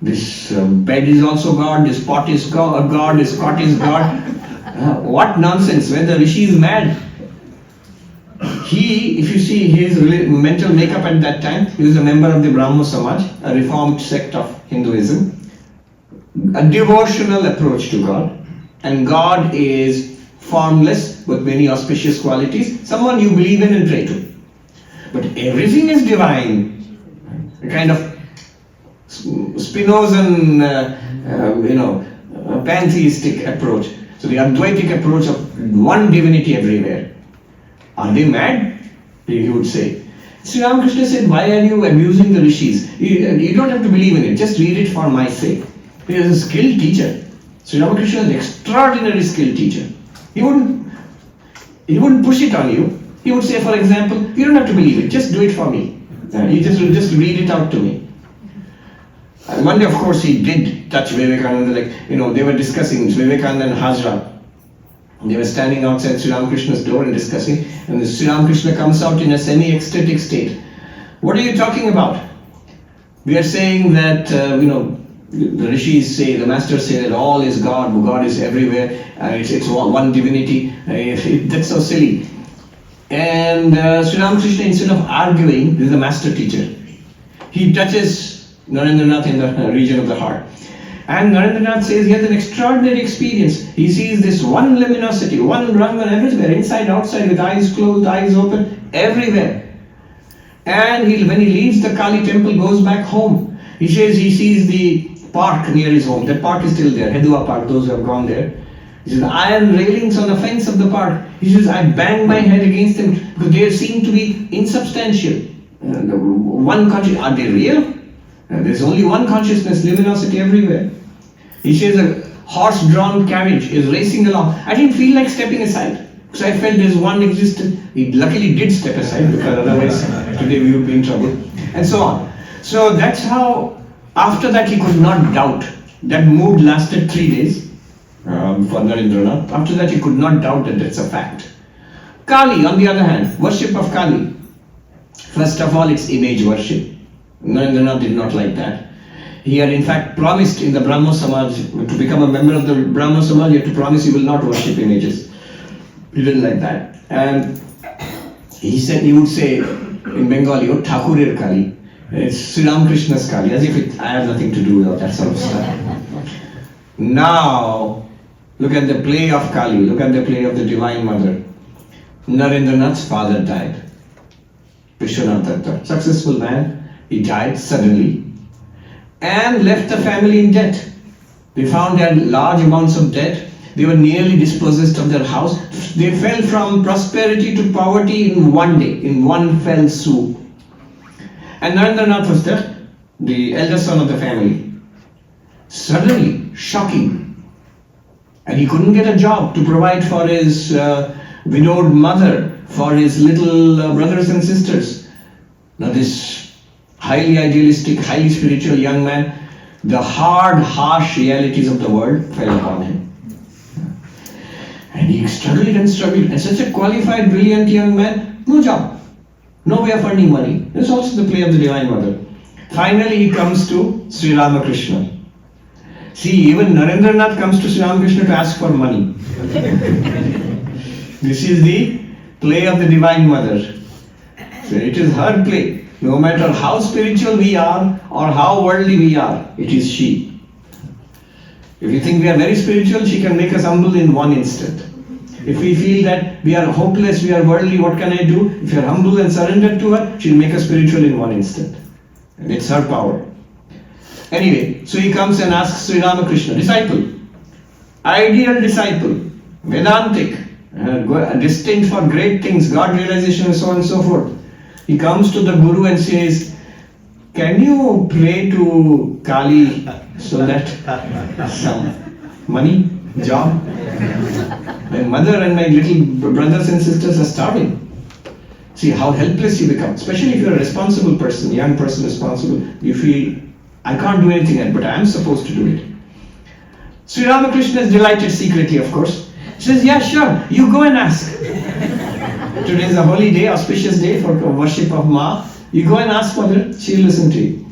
This bed is also God, this pot is God, this cot is God. What nonsense, when the Rishi is mad. He, if you see his mental makeup at that time, he was a member of the Brahmo Samaj, a reformed sect of Hinduism. A devotional approach to God. And God is formless with many auspicious qualities, someone you believe in and pray to. But everything is divine, a kind of Spinozan, pantheistic approach. So the Advaitic approach of one divinity everywhere. Are they mad? He would say. Sri Ramakrishna said, why are you abusing the rishis? You don't have to believe in it, just read it for my sake. He is a skilled teacher. Sri Ramakrishna is an extraordinary skilled teacher. He wouldn't push it on you. He would say, for example, you don't have to believe it, just do it for me. You just read it out to me. And one day, of course, he did touch Vivekananda, they were discussing, Vivekananda and Hazra. They were standing outside Sri Ramakrishna's door and discussing, and Sri Ramakrishna comes out in a semi-ecstatic state. What are you talking about? We are saying that, the rishis say, the masters say that all is God, God is everywhere, it's one divinity. That's so silly. And Sri Ramakrishna, instead of arguing, this is the master teacher, he touches Narendranath in the region of the heart. And Narendranath says he has an extraordinary experience. He sees this one luminosity, one Brahman everywhere, inside, outside, with eyes closed, eyes open, everywhere. And when he leaves the Kali temple, goes back home, he says he sees the park near his home. That park is still there, Hedua Park, those who have gone there. He says, iron railings on the fence of the park. He says, I bang my head against them because they seem to be insubstantial. are they real? There's only one consciousness, luminosity everywhere. He says a horse-drawn carriage is racing along. I didn't feel like stepping aside. So I felt there's one existed. He luckily did step aside, because otherwise today we would be in trouble. And so on. So that's how, after that he could not doubt. That mood lasted 3 days for Narendranath. After that he could not doubt that that's a fact. Kali, on the other hand, worship of Kali. First of all, it's image worship. Narendranath did not like that. He had in fact promised in the Brahmo Samaj, to become a member of the Brahmo Samaj, you have to promise you will not worship images. He didn't like that. And he said, he would say in Bengali, oh, Thakurer Kali. It's Sri Ramakrishna's Kali, as if I have nothing to do with all that sort of stuff. Now, look at the play of Kali, look at the play of the Divine Mother. Narendranath's father died. Vishwanath Datta, successful man, he died suddenly and left the family in debt. They found they had large amounts of debt. They were nearly dispossessed of their house. They fell from prosperity to poverty in one day, in one fell swoop. And Narendranath was the eldest son of the family. Suddenly, shocking. And he couldn't get a job to provide for his widowed mother, for his little brothers and sisters. Now this highly idealistic, highly spiritual young man, the hard, harsh realities of the world fell upon him. And he struggled and struggled. And such a qualified, brilliant young man, no job, no way of earning money. This is also the play of the Divine Mother. Finally, he comes to Sri Ramakrishna. See, even Narendranath comes to Sri Ramakrishna to ask for money. This is the play of the Divine Mother. So it is her play. No matter how spiritual we are or how worldly we are, it is she. If you think we are very spiritual, she can make us humble in one instant. If we feel that we are hopeless, we are worldly, what can I do? If you are humble and surrendered to her, she'll make us spiritual in one instant. And it's her power. Anyway, so he comes and asks Sri Ramakrishna, disciple, ideal disciple, Vedantic, destined for great things, God realization and so on and so forth. He comes to the Guru and says, can you pray to Kali so that some money, job? My mother and my little brothers and sisters are starving. See how helpless you become, especially if you're a responsible person, young person responsible. You feel, I can't do anything else, but I am supposed to do it. Sri Ramakrishna is delighted secretly, of course. He says, yeah, sure, you go and ask. Today is a holy day, auspicious day for worship of Ma. You go and ask for her, she'll listen to you.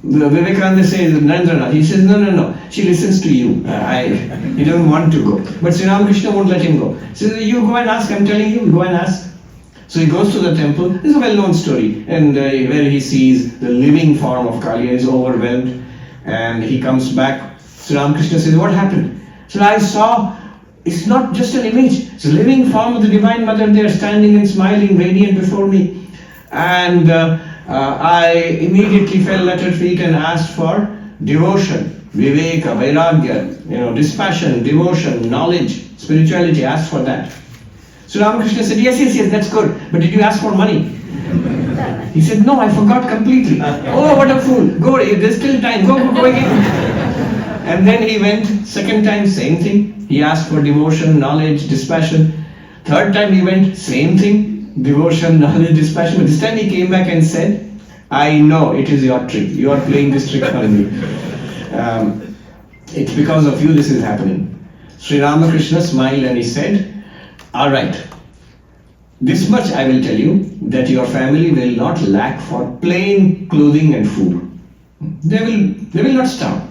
Vivekananda says, Narendranath, he says, no, she listens to you. He doesn't want to go. But Sri Ramakrishna won't let him go. He says, you go and ask, I'm telling you, go and ask. So he goes to the temple. This is a well-known story. And where he sees the living form of Kali, is overwhelmed. And he comes back. Sri Ramakrishna says, what happened? So I saw, it's not just an image. It's a living form of the Divine Mother there, standing and smiling, radiant before me. And I immediately fell at her feet and asked for devotion, viveka, vairagya, dispassion, devotion, knowledge, spirituality. Asked for that. So Ramakrishna said, yes, that's good. But did you ask for money? He said, no, I forgot completely. Oh, what a fool. Go, there's still time. Go again. And then he went, second time, same thing. He asked for devotion, knowledge, dispassion. Third time he went, same thing. Devotion, knowledge, dispassion. But this time he came back and said, I know it is your trick. You are playing this trick on me. It's because of you this is happening. Sri Ramakrishna smiled and he said, all right, this much I will tell you, that your family will not lack for plain clothing and food. They will not starve.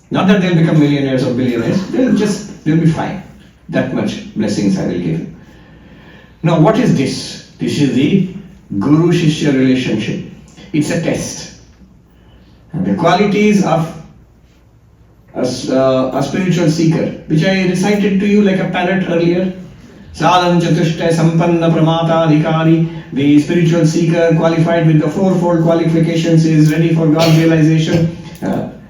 Not that they'll become millionaires or billionaires. They'll be fine. That much blessings I will give. Now what is this? This is the Guru-Shishya relationship. It's a test. And the qualities of a spiritual seeker, which I recited to you like a parrot earlier. Sadhan Chatushta Sampanna Pramata Adhikari, the spiritual seeker qualified with the fourfold qualifications, is ready for God's realization.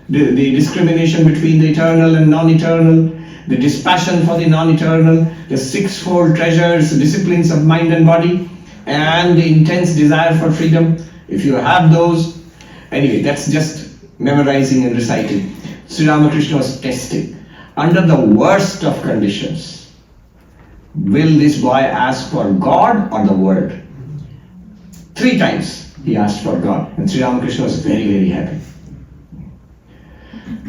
The discrimination between the eternal and non-eternal, the dispassion for the non-eternal, the sixfold treasures, disciplines of mind and body, and the intense desire for freedom. If you have those, anyway, that's just memorizing and reciting. Sri Ramakrishna was testing. Under the worst of conditions, will this boy ask for God or the world? 3 times he asked for God, and Sri Ramakrishna was very, very happy.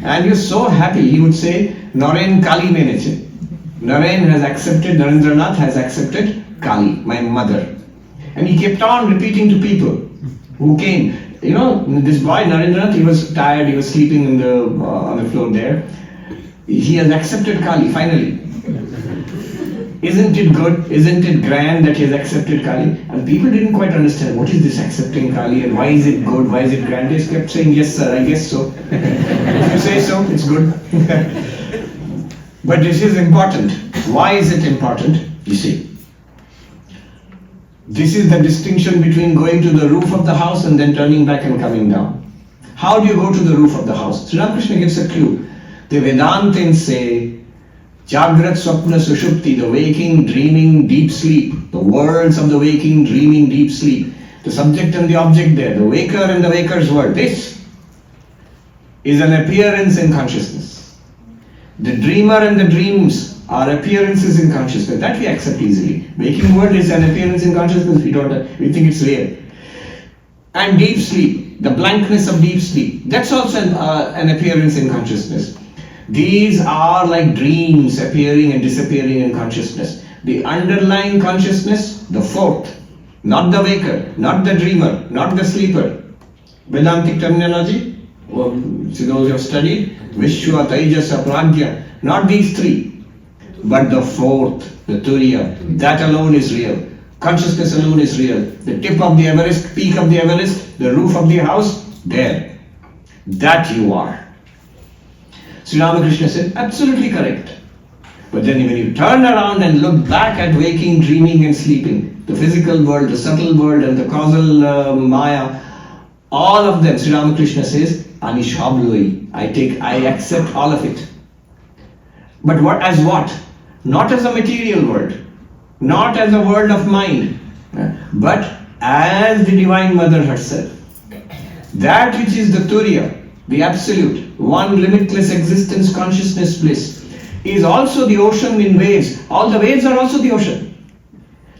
And he was so happy, he would say, Naren Kali Meneche. Naren has accepted, Narendranath has accepted Kali, my mother. And he kept on repeating to people who came. You know, this boy Narendranath, he was tired, he was sleeping on the floor there. He has accepted Kali, finally. Isn't it good? Isn't it grand that he has accepted Kali? And people didn't quite understand what is this accepting Kali and why is it good, why is it grand? They kept saying, yes sir, I guess so. If you say so, it's good. But this is important. Why is it important? You see, this is the distinction between going to the roof of the house and then turning back and coming down. How do you go to the roof of the house? Sri Ramakrishna gives a clue. The Vedantins say, Jagrat Swapna Sushupti, the waking, dreaming, deep sleep, the worlds of the waking, dreaming, deep sleep, the subject and the object there, the waker and the waker's world. This is an appearance in consciousness. The dreamer and the dreams are appearances in consciousness. That we accept easily. Waking world is an appearance in consciousness. We think it's real. And deep sleep, the blankness of deep sleep, that's also an appearance in consciousness. These are like dreams appearing and disappearing in consciousness. The underlying consciousness, the fourth, not the waker, not the dreamer, not the sleeper. Vedantic terminology, those who have studied, Vishwa, Taijasa, Pragya, not these 3, but the fourth, the Turiya, that alone is real. Consciousness alone is real. The tip of the Everest, peak of the Everest, the roof of the house, there. That you are. Sri Ramakrishna said, absolutely correct. But then when you turn around and look back at waking, dreaming and sleeping, the physical world, the subtle world and the causal Maya, all of them, Sri Ramakrishna says, Anishabhloi, I accept all of it. But what as what? Not as a material world, not as a world of mind, but as the Divine Mother herself. That which is the Turiya, the absolute, one limitless existence, consciousness, bliss, is also the ocean in waves. All the waves are also the ocean.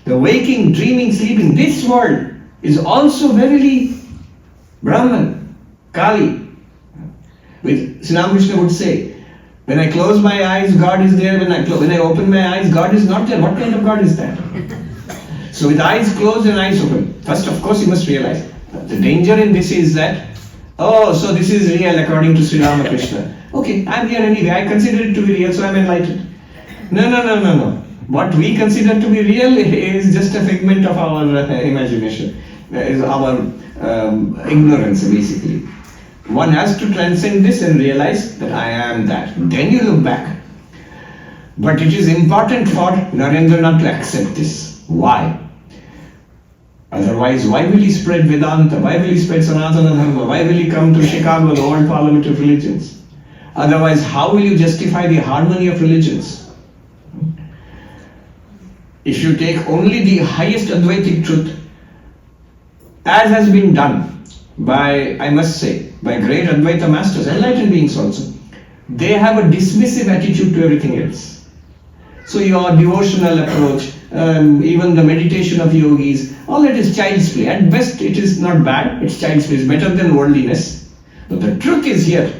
The waking, dreaming, sleeping, this world is also verily Brahman, Kali. With Sri Ramakrishna would say, when I close my eyes, God is there. When I open my eyes, God is not there. What kind of God is that? So with eyes closed and eyes open, first of course you must realize, the danger in this is that, oh, so this is real according to Sri Ramakrishna. Okay, I'm here anyway. I consider it to be real, so I'm enlightened. No. What we consider to be real is just a figment of our imagination, is our ignorance, basically. One has to transcend this and realize that I am that. Then you look back. But it is important for Narendranath to accept this. Why? Otherwise, why will he spread Vedanta? Why will he spread Sanatana Dharma? Why will he come to Chicago, the World Parliament of Religions? Otherwise, how will you justify the harmony of religions? If you take only the highest Advaitic truth, as has been done by, I must say, by great Advaita masters, enlightened beings also, they have a dismissive attitude to everything else. So your devotional approach, even the meditation of yogis, all that is child's play. At best it is not bad, it's child's play, it's better than worldliness. But the truth is here.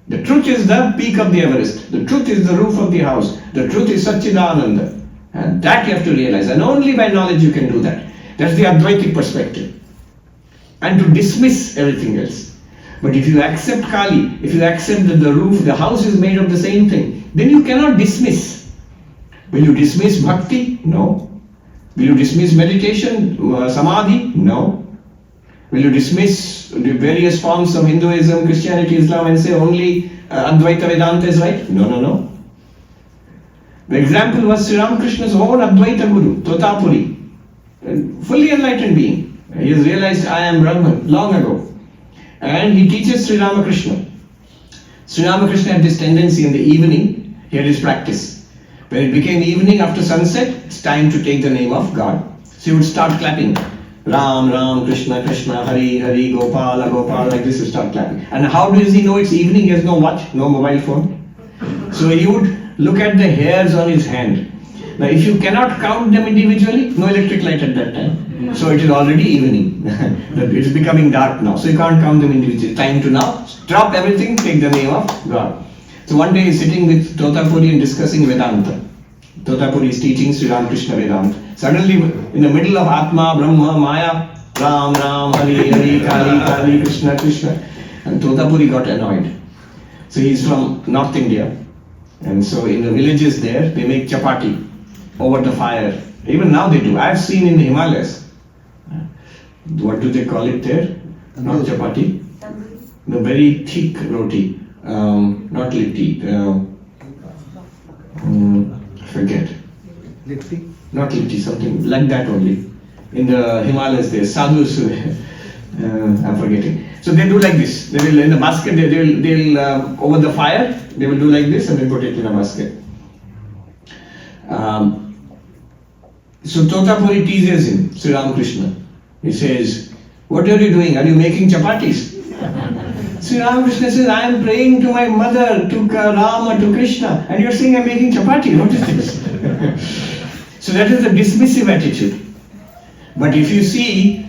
The truth is the peak of the Everest. The truth is the roof of the house. The truth is Satchidananda. And that you have to realize. And only by knowledge you can do that. That's the Advaitic perspective. And to dismiss everything else. But if you accept Kali, if you accept that the roof, the house is made of the same thing, then you cannot dismiss. Will you dismiss bhakti? No. Will you dismiss meditation, samadhi? No. Will you dismiss the various forms of Hinduism, Christianity, Islam and say only Advaita Vedanta is right? No. The example was Sri Ramakrishna's own Advaita Guru, Totapuri, a fully enlightened being. He has realized I am Brahman long ago. And he teaches Sri Ramakrishna. Sri Ramakrishna had this tendency in the evening, he had his practice. When it became evening after sunset, it's time to take the name of God. So he would start clapping. Ram, Ram, Krishna, Krishna, Hari, Hari, Gopala, Gopala, like this, you start clapping. And how does he know it's evening? He has no watch, no mobile phone. So he would look at the hairs on his hand. Now, if you cannot count them individually, no electric light at that time. So it is already evening. It's becoming dark now. So you can't count them individually. Time to now drop everything, take the name of God. So one day he's sitting with Totapuri and discussing Vedanta. Totapuri is teaching Sri Ramakrishna Vedanta. Suddenly, in the middle of Atma, Brahma, Maya, Ram, Ram, Hari, Hari, Kali, Kali, Krishna, Krishna. And Totapuri got annoyed. So he's from North India. And so in the villages there, they make chapati over the fire. Even now they do. I've seen in the Himalayas. What do they call it there? Not chapati. The very thick roti. Not litti. Forget. Litti? Not litti, something like that only. In the Himalayas there, sadhus, I'm forgetting. So they do like this. They will, in the basket, they'll over the fire, they will do like this and then put it in a basket. So Totapuri teases him, Sri Ramakrishna. He says, what are you doing? Are you making chapatis? Sri Ramakrishna says, I am praying to my mother, to Rama, to Krishna, and you're saying I'm making chapati. What is this? So that is the dismissive attitude. But if you see,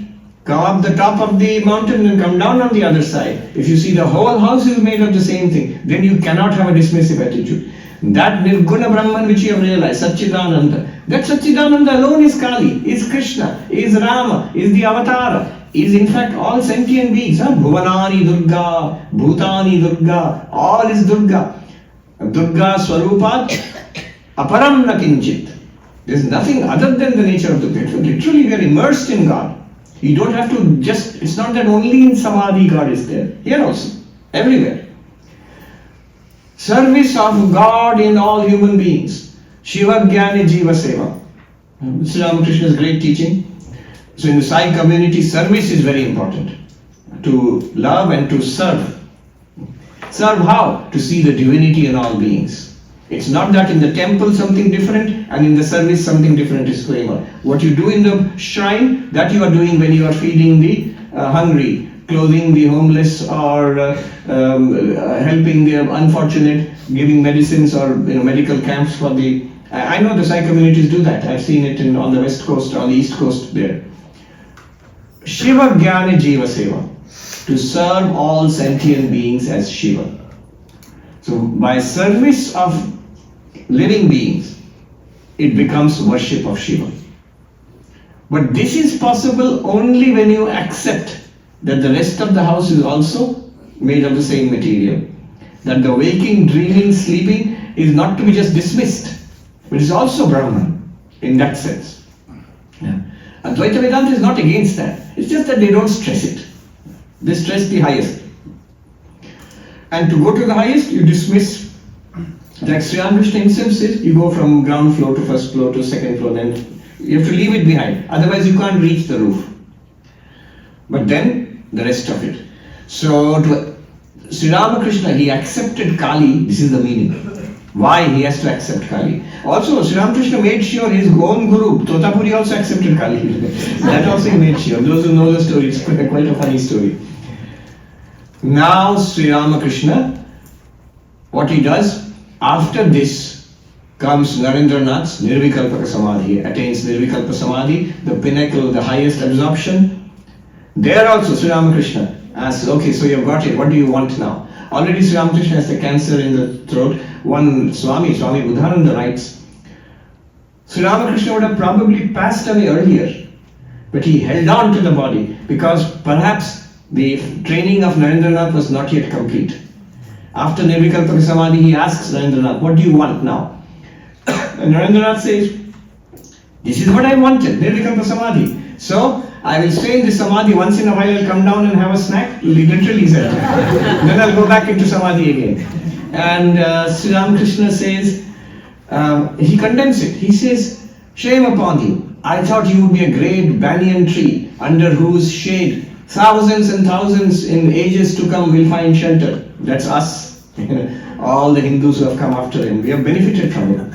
come up the top of the mountain and come down on the other side, if you see the whole house is made of the same thing, then you cannot have a dismissive attitude. That Nirguna Brahman which you have realized, Satchidananda, that Satchidananda alone is Kali, is Krishna, is Rama, is the Avatara, is in fact all sentient beings. Bhuvanani Durga, Bhutani Durga, all is Durga. Durga Swarupat, Aparam na kinchit. There is nothing other than the nature of the Durga. Literally we are immersed in God. You don't have to just, it's not that only in Samadhi God is there. Here also, everywhere. Service of God in all human beings. Shiva Jnani Jiva Seva. Sri Ramakrishna's great teaching. So in the Sai community, service is very important. To love and to serve. Serve how? To see the divinity in all beings. It's not that in the temple something different and in the service something different is going on. What you do in the shrine, that you are doing when you are feeding the hungry, clothing the homeless, or helping the unfortunate, giving medicines or medical camps for the... I know the Sai communities do that. I've seen it on the west coast, on the east coast there. Shiva Jnani Jiva Seva. To serve all sentient beings as Shiva. So by service of living beings, it becomes worship of Shiva. But this is possible only when you accept that the rest of the house is also made of the same material. That the waking, dreaming, sleeping is not to be just dismissed, but is also Brahman in that sense. Yeah. Advaita Vedanta is not against that. It's just that they don't stress it. They stress the highest. And to go to the highest, you dismiss. Like Sri Ramakrishna himself says, you go from ground floor to first floor to second floor, then you have to leave it behind. Otherwise you can't reach the roof. But then the rest of it. So to Sri Ramakrishna, he accepted Kali. This is the meaning. Why he has to accept Kali. Also, Sri Ramakrishna made sure his own guru, Totapuri, also accepted Kali. That also he made sure. Those who know the story, it's quite a funny story. Now Sri Ramakrishna, what he does, after this comes Narendranath's Nirvikalpaka Samadhi, attains Nirvikalpa Samadhi, the pinnacle, the highest absorption. There also Sri Ramakrishna asks, okay, so you have got it, what do you want now? Already Sri Ramakrishna has the cancer in the throat. One Swami Buddhananda writes, Sri Ramakrishna would have probably passed away earlier, but he held on to the body because perhaps the training of Narendranath was not yet complete. After Nirvikalpaka Samadhi, he asks Narendranath, what do you want now? And Narendranath says, this is what I wanted, Nirvikalpa Samadhi. So, I will stay in this Samadhi, once in a while I'll come down and have a snack, literally he said. Then I'll go back into Samadhi again. And Sri Ramakrishna says, he condemns it. He says, shame upon you. I thought you would be a great banyan tree under whose shade thousands and thousands in ages to come will find shelter. That's us. All the Hindus who have come after him. We have benefited from it.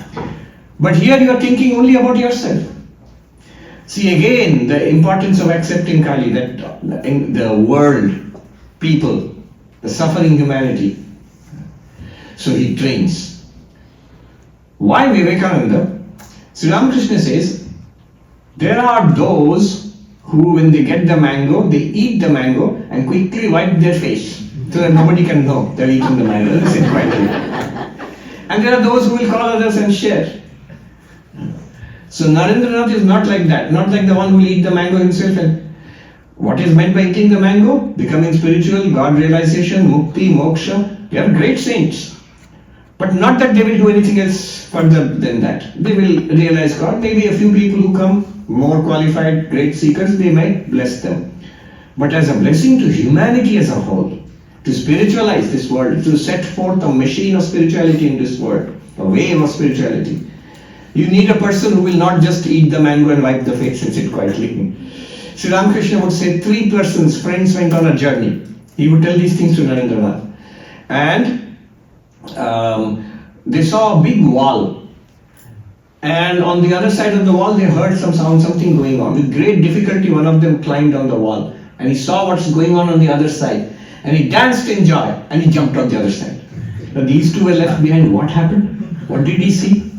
But here you are thinking only about yourself. See again the importance of accepting Kali, that in the world, people, the suffering humanity. So he trains. Why Vivekananda? Sri Ramakrishna says, there are those who, when they get the mango, they eat the mango and quickly wipe their face so that nobody can know they're eating the mango. They sit quietly. And there are those who will call others and share. So Narendranath is not like that, not like the one who will eat the mango himself. And what is meant by eating the mango? Becoming spiritual, God realization, mukti, moksha. They are great saints. But not that they will do anything else further than that. They will realize God. Maybe a few people who come, more qualified, great seekers, they might bless them. But as a blessing to humanity as a whole, to spiritualize this world, to set forth a machine of spirituality in this world, a wave of spirituality, you need a person who will not just eat the mango and wipe the face and sit quietly. Sri Ramakrishna would say 3 persons, friends went on a journey. He would tell these things to Narendranath. And they saw a big wall, and on the other side of the wall they heard some sound, something going on. With great difficulty one of them climbed on the wall and he saw what's going on the other side, and he danced in joy and he jumped on the other side. Now these two were left behind. What happened? What did he see?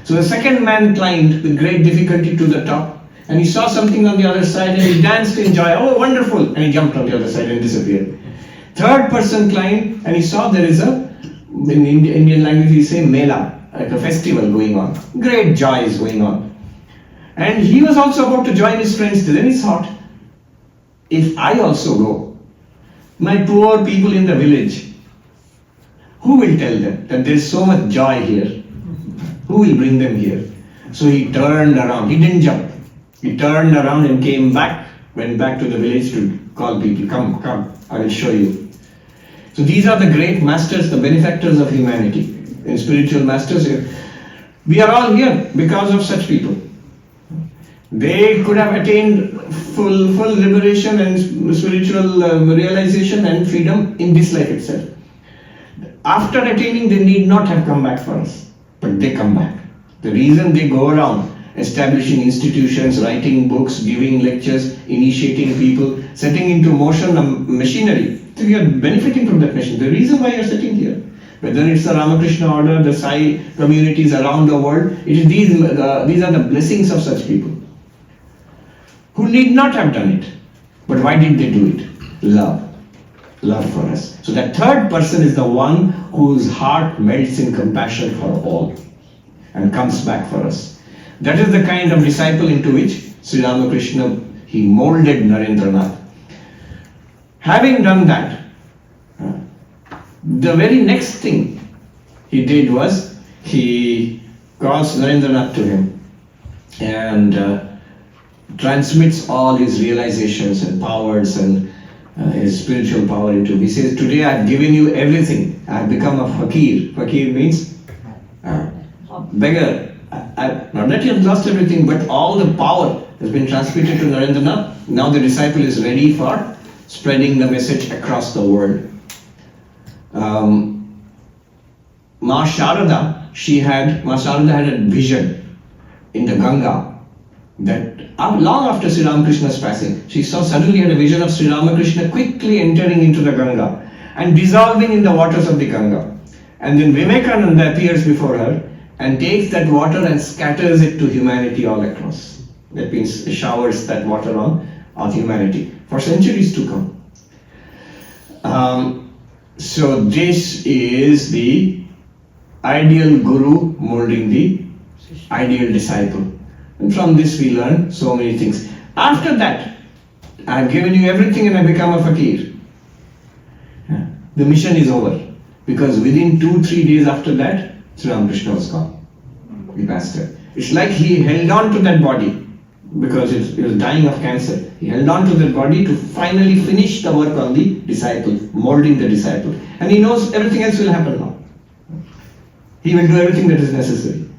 So the second man climbed with great difficulty to the top and he saw something on the other side and he danced in joy. Oh, wonderful! And he jumped on the other side and disappeared. Third person climbed and he saw there is in Indian language we say mela, like a festival going on. Great joy is going on. And he was also about to join his friends. Then he thought, if I also go, my poor people in the village, who will tell them that there is so much joy here? Who will bring them here? So he turned around. He didn't jump. He turned around and came back, went back to the village to call people, come, I will show you. So these are the great masters, the benefactors of humanity, and spiritual masters here. We are all here because of such people. They could have attained full liberation and spiritual realization and freedom in this life itself. After attaining, they need not have come back for us, but they come back. The reason they go around establishing institutions, writing books, giving lectures, initiating people, setting into motion a machinery. So we are benefiting from that machine. The reason why you are sitting here, whether it's the Ramakrishna order, the Sai communities around the world, it is these are the blessings of such people who need not have done it. But why did they do it? Love for us. So that third person is the one whose heart melts in compassion for all and comes back for us. That is the kind of disciple into which Sri Ramakrishna, he molded Narendranath. Having done that, the very next thing he did was he calls Narendranath to him and transmits all his realizations and powers and his spiritual power into him. He says, today I have given you everything. I have become a fakir. Fakir means beggar. Not that he has lost everything, but all the power has been transmitted to Narendranath. Now the disciple is ready for spreading the message across the world. Ma Sharada had a vision in the Ganga that long after Sri Ramakrishna's passing, she suddenly had a vision of Sri Ramakrishna quickly entering into the Ganga and dissolving in the waters of the Ganga. And then Vivekananda appears before her and takes that water and scatters it to humanity all across. That means showers that water on humanity for centuries to come. So this is the ideal guru molding the ideal disciple. And from this we learn so many things. After that, I have given you everything and I become a fakir. The mission is over. Because within 2-3 days after that, Sri Ramakrishna was gone. He passed away. It's like he held on to that body because it was dying of cancer. He held on to that body to finally finish the work on the disciple, molding the disciple. And he knows everything else will happen now. He will do everything that is necessary.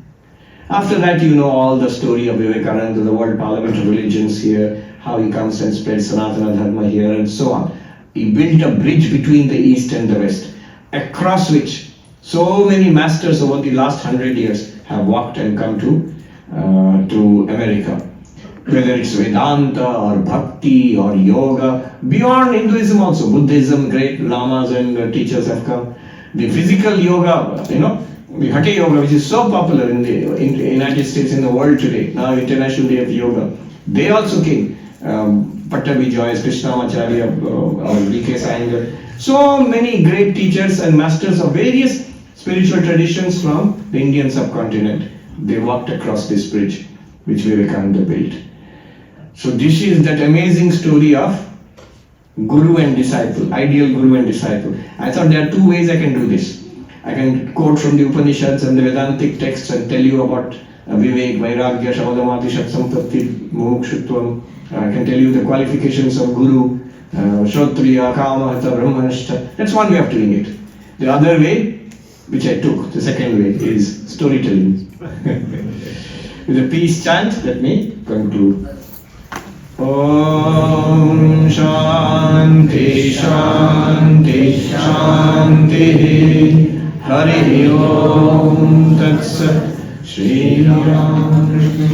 After that, you know all the story of Vivekananda, the World Parliament of Religions here, how he comes and spreads Sanatana Dharma here and so on. He built a bridge between the East and the West, across which so many masters over the last 100 years have walked and come to America. whether it's Vedanta or Bhakti or Yoga, beyond Hinduism also, Buddhism, great lamas and teachers have come. The physical yoga, the Hatha Yoga, which is so popular in the United States, in the world today, now International Day of Yoga, they also came. Pattabi Joyce, Krishnamacharya, or V.K. Sayangar. So many great teachers and masters of various spiritual traditions from the Indian subcontinent. They walked across this bridge which Vivekananda built. So this is that amazing story of Guru and disciple, ideal Guru and disciple. I thought there are two ways I can do this. I can quote from the Upanishads and the Vedantic texts and tell you about Vivek, Vairagya, Shamadamati, Shatsampatti, Mumukshutvam. I can tell you the qualifications of Guru, Shrotriya, Kamahata, Brahmanashta. That's one way of doing it. The other way, which I took, the second way, is storytelling. With a peace chant, let me conclude. Om Shanti Shanti Shanti Hari Om Tat Sat Shri Ram Krishna.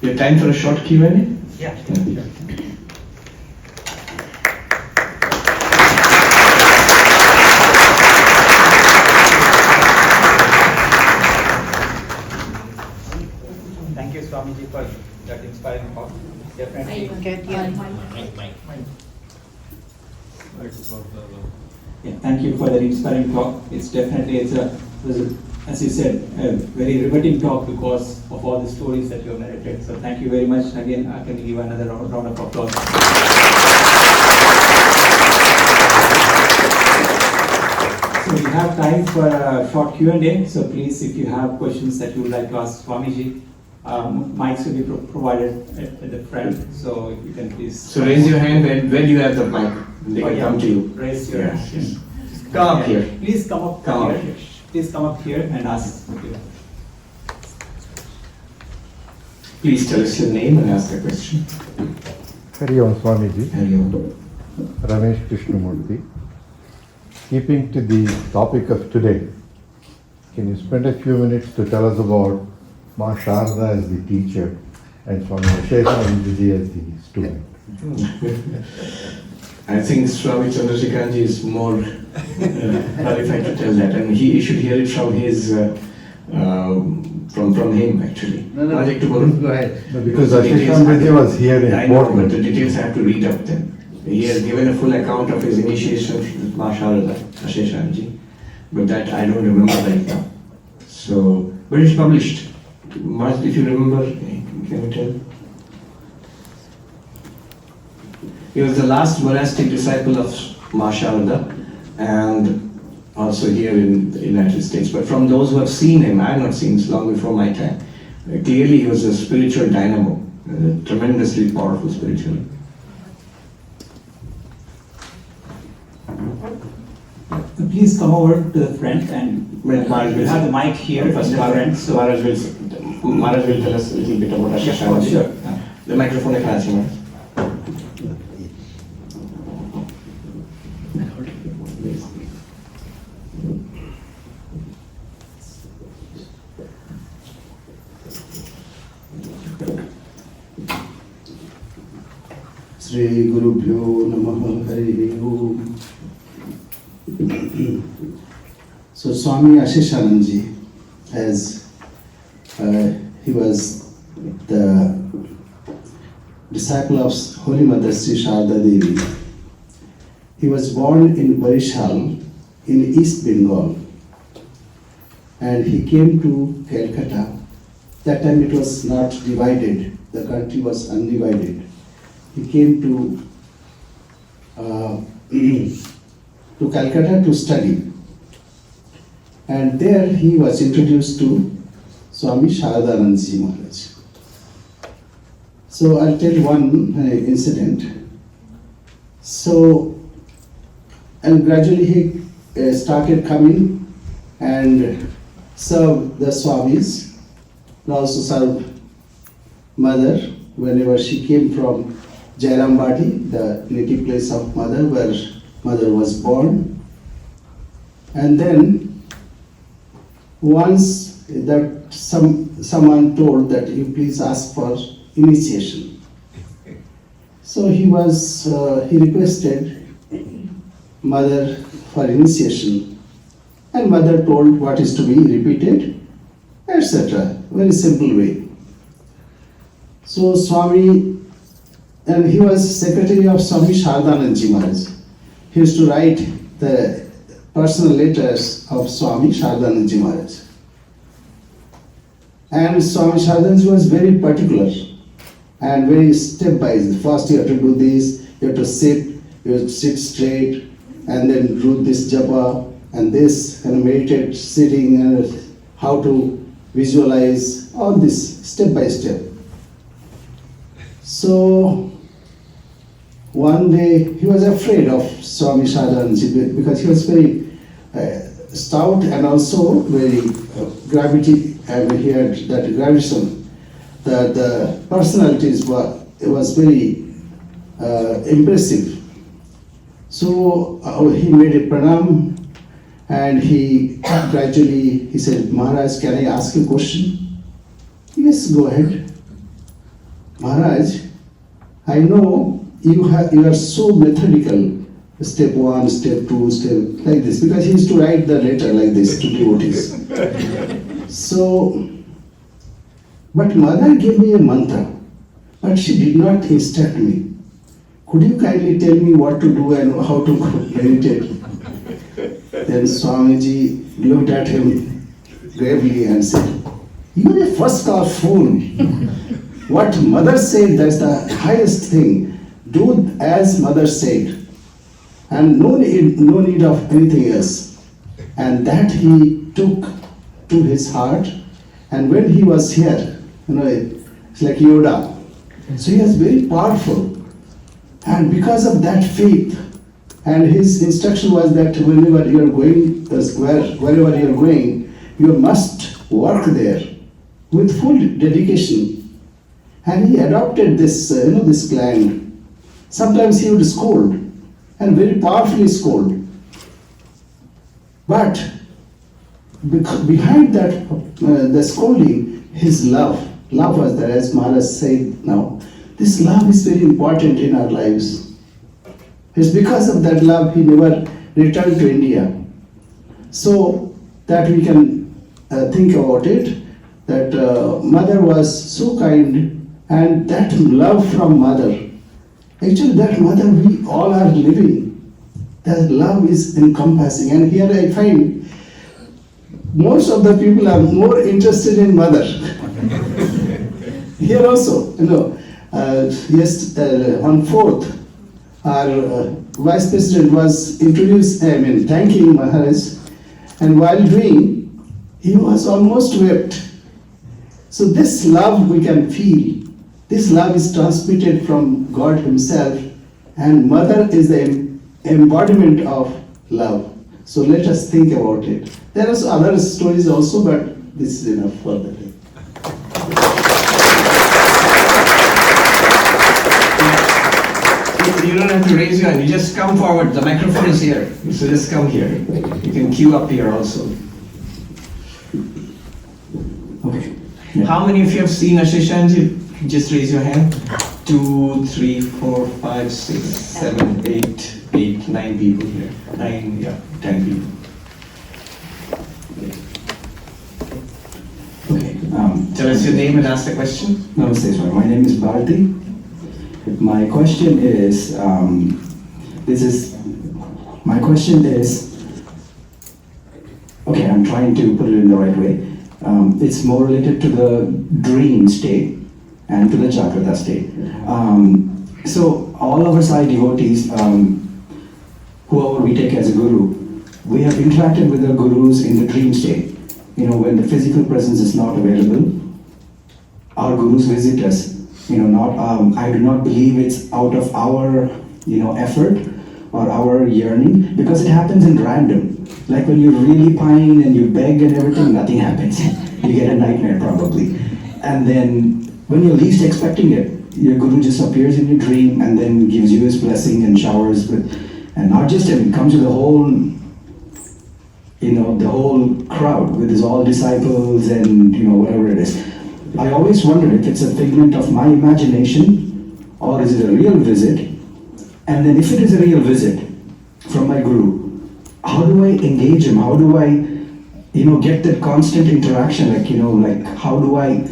You have time for a short Q&A? Yeah. Thank you, Swamiji, for that inspiring talk. Definitely. Yeah, thank you for that inspiring talk. It's as you said, a very riveting talk because of all the stories that you have narrated. So thank you very much. Again, I can give another round of applause. So we have time for a short Q&A. So please, if you have questions that you would like to ask Swamiji, mics will be provided at the front. So if you can please. So raise your hand when you have the mic. They can come to you. Raise your hand. Yes. Come up here. Please come up here. Please come up here and ask. Please tell us your name and ask the question. Hari Om Swamiji, Hari Om. Ramesh Krishnamurthy. Keeping to the topic of today, can you spend a few minutes to tell us about Ma Sharda as the teacher and Swami Sheshanandaji as the student? I think Swami Chandrasekhanji is more qualified to tell that, and he should hear it from his from him actually. No, go ahead. No, because Sheshanandaji was here in I know, but Portland. the details I have to read up then. He has given a full account of his initiation with Ma Sharda, Sheshanandaji, but that I don't remember right now. So, but it's published. If you remember, can you tell? He was the last monastic disciple of Ma Sharda and also here in the United States. But from those who have seen him, I have not seen, it's long before my time. Clearly he was a spiritual dynamo, tremendously powerful spiritually. Please come over to the front and we'll have the mic here in the front. So Maharaj will tell us a little bit about Ashish. Oh, sure. The microphone is flashing. Shri Gurubhyo Namaha Hari Om. So Swami Asheshanandaji, as he was the disciple of Holy Mother Sri Sharda Devi. He was born in Barishal in East Bengal, and he came to Calcutta. That time it was not divided, the country was undivided. He came to Calcutta to study, and there he was introduced to Swami Sarvapriyananda Maharaj. So I'll tell one incident. So, and gradually he started coming and serve the Swamis, and also serve mother whenever she came from Jairambati, the native place of mother, where mother was born. And then once that someone told that you please ask for initiation. So he requested mother for initiation, and mother told what is to be repeated, etc. Very simple way. So Swami, and he was secretary of Swami Sarvapriyananda Maharaj. He used to write the personal letters of Swami Sarvapriyananda Maharaj. And Swami Sarvapriyananda was very particular and very step-wise. First you have to do this, you have to sit straight, and then do this japa and this, and meditate sitting, and how to visualize, all this step by step. So one day he was afraid of Swami Sarvapriyananda because he was very stout and also very gravity, and he had that gravitation. The personalities was very impressive. So he made a pranam, and he said, Maharaj, can I ask a question? Yes, go ahead. Maharaj, I know you are so methodical, step 1, step 2, step like this, because he used to write the letter like this to devotees. So, but mother gave me a mantra, but she did not instruct me. Could you kindly tell me what to do and how to meditate? Then Swamiji looked at him gravely and said, you are a first-class fool. What mother said, that's the highest thing. Do as mother said, and no need of anything else. And that he took to his heart. And when he was here, it's like Yoda. So he was very powerful. And because of that faith, and his instruction was that whenever you are going, wherever you are going, you must work there with full dedication. And he adopted this, this plan. Sometimes he would scold, and very powerfully scold. But behind that, the scolding, his love was there, as Maharaj said now. This love is very important in our lives. It's because of that love he never returned to India. So that we can think about it, that mother was so kind, and that love from mother, actually that mother we all are living, that love is encompassing. And here I find most of the people are more interested in mother. Here also, yes, on 4th, our Vice President was thanking Maharaj, and while doing, he was almost wept. So this love we can feel. This love is transmitted from God Himself, and Mother is the embodiment of love. So let us think about it. There are other stories also, but this is enough for the day. You don't have to raise your hand, you just come forward, the microphone is here, so just come here. You can queue up here also. Okay. How many of you have seen Asheshanji? Just raise your hand. 2, 3, 4, 5, 6, 7, 8, 9 people here. 10 people. Okay. Tell us your name and ask the question. Namaste, Swami. My name is Bharti. My question is, okay, I'm trying to put it in the right way. It's more related to the dream state and to the Jagrata state. So all of us are devotees, whoever we take as a guru, we have interacted with the gurus in the dream state. When the physical presence is not available, our gurus visit us. I do not believe it's out of our, effort or our yearning, because it happens in random. Like when you really pine and you beg and everything, nothing happens. You get a nightmare probably. And then when you're least expecting it, your guru just appears in your dream and then gives you his blessing and showers with, and not just him, it comes with a whole the whole crowd with his all disciples and whatever it is. I always wonder if it's a figment of my imagination or is it a real visit. And then if it is a real visit from my guru, how do I engage him? How do I get that constant interaction? Like how do I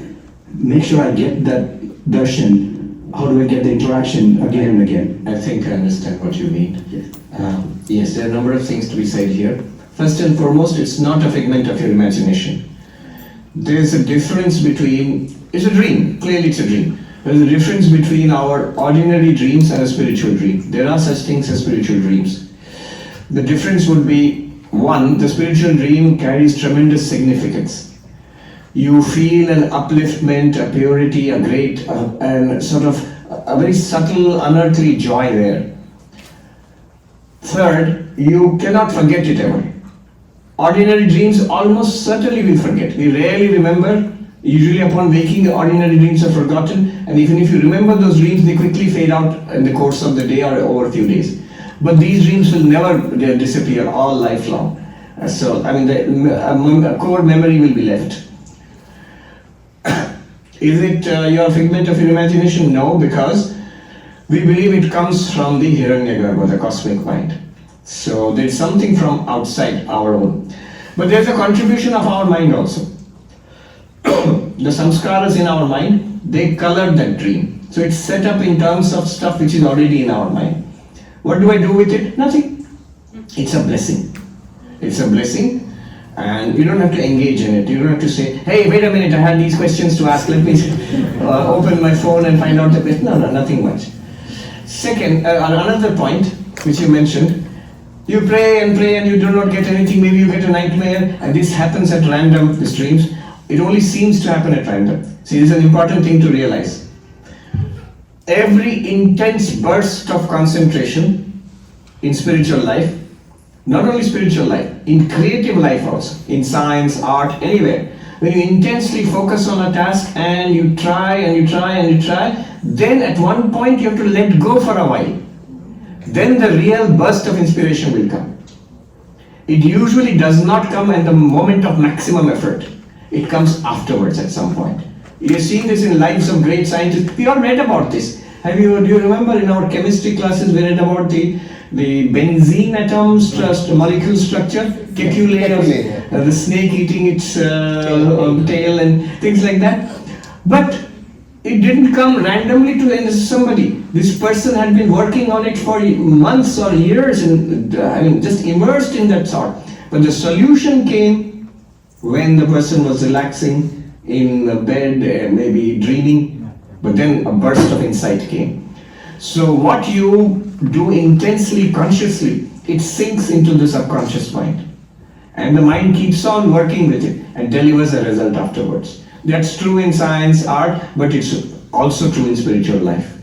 make sure I get that darshan? How do I get the interaction again and again? I think I understand what you mean. Yes. Yes, there are a number of things to be said here. First and foremost, it's not a figment of your imagination. There's a difference between, it's a dream, clearly it's a dream. There's a difference between our ordinary dreams and a spiritual dream. There are such things as spiritual dreams. The difference would be, one, the spiritual dream carries tremendous significance. You feel an upliftment, a purity, a great, and sort of a very subtle, unearthly joy there. Third, you cannot forget it ever. Ordinary dreams almost certainly will forget. We rarely remember. Usually upon waking, the ordinary dreams are forgotten, and even if you remember those dreams, they quickly fade out in the course of the day or over a few days. But these dreams will never disappear, all lifelong. So, a core memory will be left. Is it your figment of your imagination? No, because we believe it comes from the Hiranyagarbha, the cosmic mind. So there's something from outside our own. But there's a contribution of our mind also. The samskaras in our mind, they colored that dream. So it's set up in terms of stuff which is already in our mind. What do I do with it? Nothing. It's a blessing. It's a blessing. And you don't have to engage in it. You don't have to say, hey, wait a minute, I had these questions to ask. Let me open my phone and find out the question. No, nothing much. Second, another point which you mentioned, you pray and you do not get anything. Maybe you get a nightmare, and this happens at random, these dreams. It only seems to happen at random. See, this is an important thing to realize. Every intense burst of concentration in spiritual life, not only spiritual life, in creative life also, in science, art, anywhere, when you intensely focus on a task and you try and you try and you try, then at one point you have to let go for a while. Then the real burst of inspiration will come. It usually does not come at the moment of maximum effort. It comes afterwards at some point. You've seen this in lives of great scientists. We all read about this. Do you remember in our chemistry classes we read about the benzene atoms, molecule structure, Kekulé, the snake eating its tail and things like that. But it didn't come randomly to somebody. This person had been working on it for months or years and just immersed in that thought. But the solution came when the person was relaxing in bed, maybe dreaming, but then a burst of insight came. So what you do intensely, consciously, it sinks into the subconscious mind. And the mind keeps on working with it and delivers a result afterwards. That's true in science, art, but it's also true in spiritual life.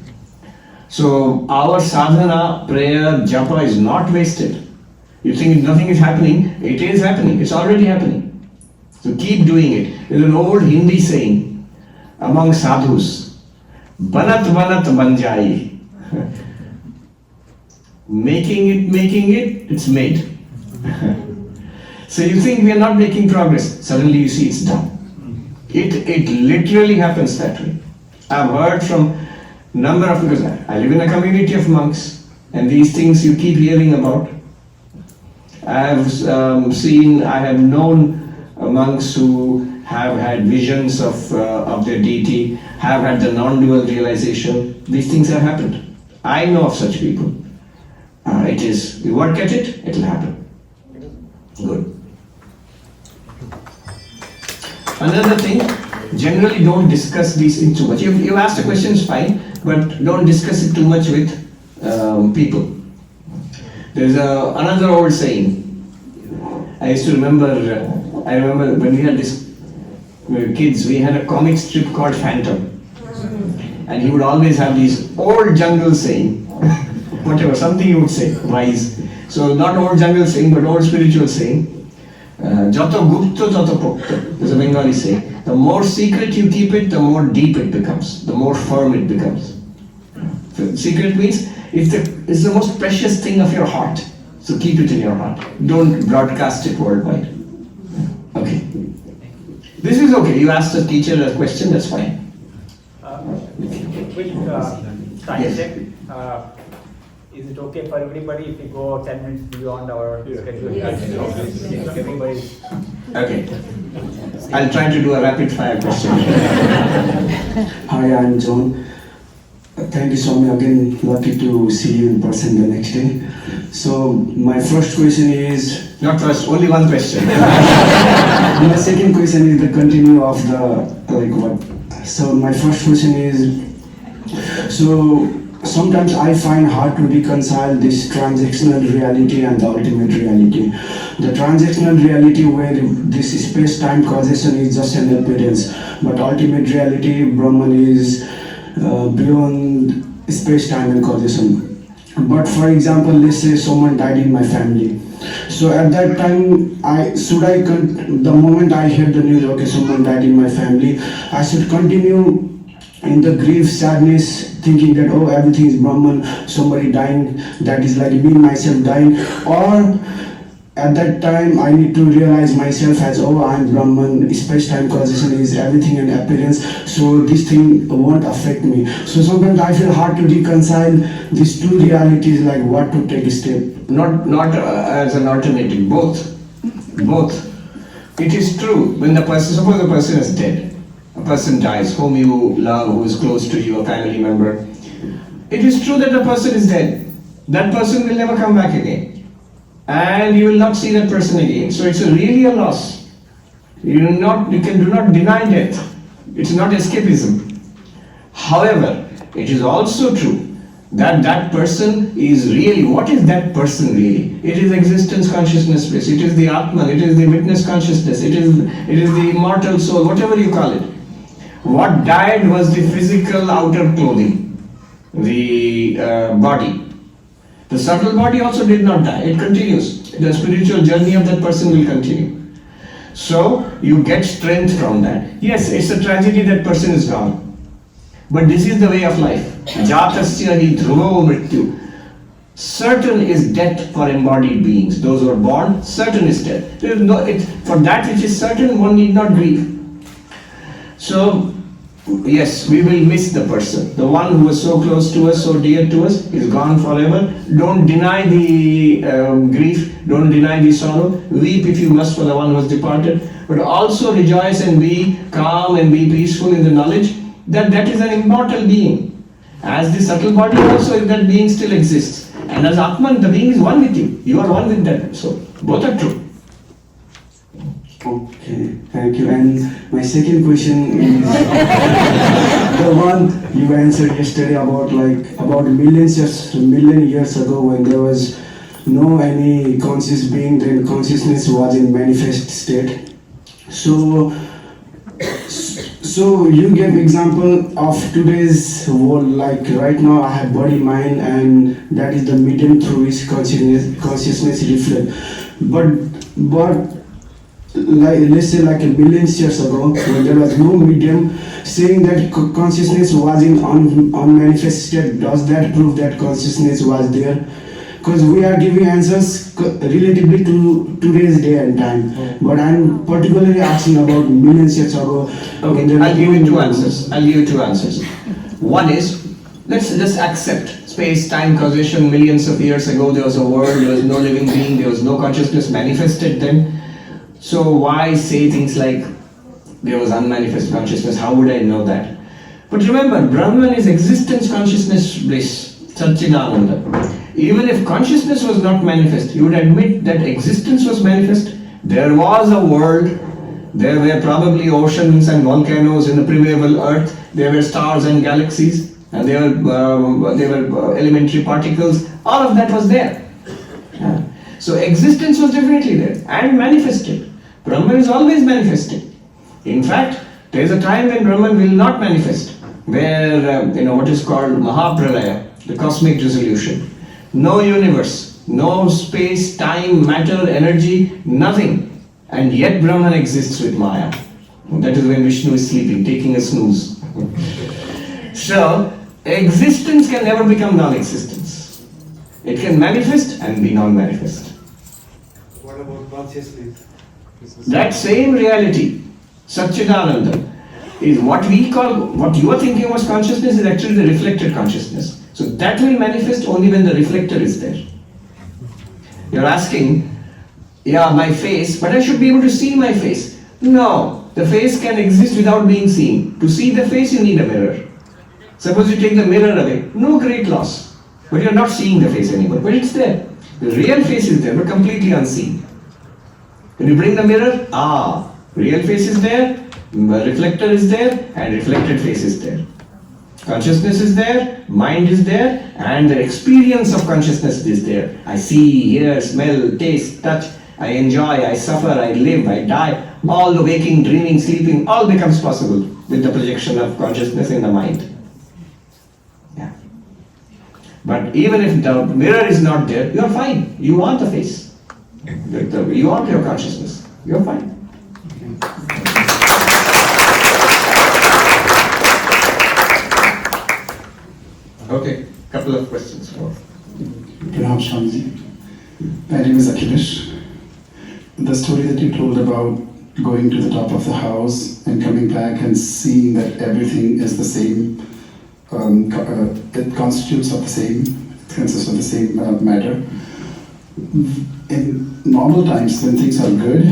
So our sadhana, prayer, japa is not wasted. You think nothing is happening, it is happening, it's already happening. So keep doing it. There's an old Hindi saying among sadhus, banat banjai. Making it, it's made. So you think we are not making progress, suddenly you see it's done. It literally happens that way. I've heard from number of, because I live in a community of monks, and these things you keep hearing about. I have known monks who have had visions of their deity, have had the non-dual realization. These things have happened. I know of such people. You work at it, it'll happen. Good. Another thing, generally don't discuss these things too much. You've asked a question, it's fine, but don't discuss it too much with people. There's another old saying. I used to remember, when we had kids, we had a comic strip called Phantom. And he would always have these old jungle saying, whatever, something he would say, wise. So not old jungle saying, but old spiritual saying. Jato gupto jato pokto. There's a Bengali saying. The more secret you keep it, the more deep it becomes, the more firm it becomes. Secret means it's the most precious thing of your heart. So keep it in your heart. Don't broadcast it worldwide. Okay. This is okay. You asked the teacher a question, that's fine. Quick time Yes. check. Is it okay for everybody if we go 10 minutes beyond our schedule? Yes. Everybody's Okay. I'll try to do a rapid fire question. Hi, I'm John. Thank you, Swami. Again, lucky to see you in person the next day. So, my first question is. Not first, only one question. My second question is the continue of the So, my first question is. So, sometimes I find hard to reconcile this transactional reality and the ultimate reality. The transactional reality where this space-time causation is just an appearance, but ultimate reality, Brahman, is beyond space-time and causation. But for example, let's say someone died in my family. So at that time, the moment I heard the news, okay, someone died in my family, I should continue in the grief, sadness, thinking that, oh, everything is Brahman, somebody dying, that is like me, myself dying, or at that time I need to realize myself as, oh, I'm Brahman, space-time causation is everything an appearance, so this thing won't affect me. So sometimes I feel hard to reconcile these two realities, like what to take a step. Not as an alternative, both. It is true, when suppose the person is dead, a person dies, whom you love, who is close to you, a family member. It is true that the person is dead. That person will never come back again. And you will not see that person again. So it's really a loss. You do not deny death. It's not escapism. However, it is also true that that person is really, what is that person really? It is existence consciousness bliss. It is the Atman. It is the witness consciousness. It is the immortal soul, whatever you call it. What died was the physical outer clothing, the body. The subtle body also did not die, it continues. The spiritual journey of that person will continue. So, you get strength from that. Yes, it's a tragedy that person is gone. But this is the way of life. Jatasya hi dhruvo mrityu. Certain is death for embodied beings. Those who are born, certain is death. There is for that which is certain, one need not grieve. So, yes, we will miss the person. The one who was so close to us, so dear to us, is gone forever. Don't deny the grief, don't deny the sorrow. Weep if you must for the one who has departed. But also rejoice and be calm and be peaceful in the knowledge that that is an immortal being. As the subtle body also, that being still exists. And as Atman, the being is one with you. You are one with that. So, both are true. Okay, thank you. And my second question is the one you answered yesterday about million years ago, when there was no any conscious being, then consciousness was in manifest state. So you gave example of today's world, like right now I have body, mind, and that is the medium through which consciousness reflects. But like, let's say like a million years ago, when there was no medium, saying that consciousness was in unmanifest state, does that prove that consciousness was there? Because we are giving answers relatively to today's day and time. But I'm particularly asking about millions years ago. Okay, I'll give you two answers. One is, let's just accept space-time causation. Millions of years ago there was a world, there was no living being, there was no consciousness manifested then. So why say things like there was unmanifest consciousness? How would I know that? But remember, Brahman is existence consciousness bliss, Satchidananda. Even if consciousness was not manifest, you would admit that existence was manifest. There was a world, there were probably oceans and volcanoes in the primeval earth, there were stars and galaxies, and there were elementary particles. All of that was there. So existence was definitely there and manifested. Brahman is always manifesting. In fact, there is a time when Brahman will not manifest, where what is called Mahapralaya, the cosmic dissolution. No universe, no space, time, matter, energy, nothing. And yet Brahman exists with Maya. That is when Vishnu is sleeping, taking a snooze. So, existence can never become non-existence. It can manifest and be non-manifest. What about consciousness? That same reality, Satchidananda, is what we call, what you are thinking was consciousness is actually the reflected consciousness. So that will manifest only when the reflector is there. You're asking, yeah, my face, but I should be able to see my face. No, the face can exist without being seen. To see the face, you need a mirror. Suppose you take the mirror away, no great loss. But you're not seeing the face anymore, but it's there. The real face is there, but completely unseen. When you bring the mirror, real face is there, reflector is there, and reflected face is there. Consciousness is there, mind is there, and the experience of consciousness is there. I see, hear, smell, taste, touch, I enjoy, I suffer, I live, I die. All the waking, dreaming, sleeping, all becomes possible with the projection of consciousness in the mind. Yeah. But even if the mirror is not there, you are fine. You want the face. You want your consciousness. You are fine. Okay, couple of questions more. Pranam Swamiji. My name is Akhilesh. The story that you told about going to the top of the house and coming back and seeing that everything is the same, it constitutes of the same, it consists of the same matter. In normal times, when things are good,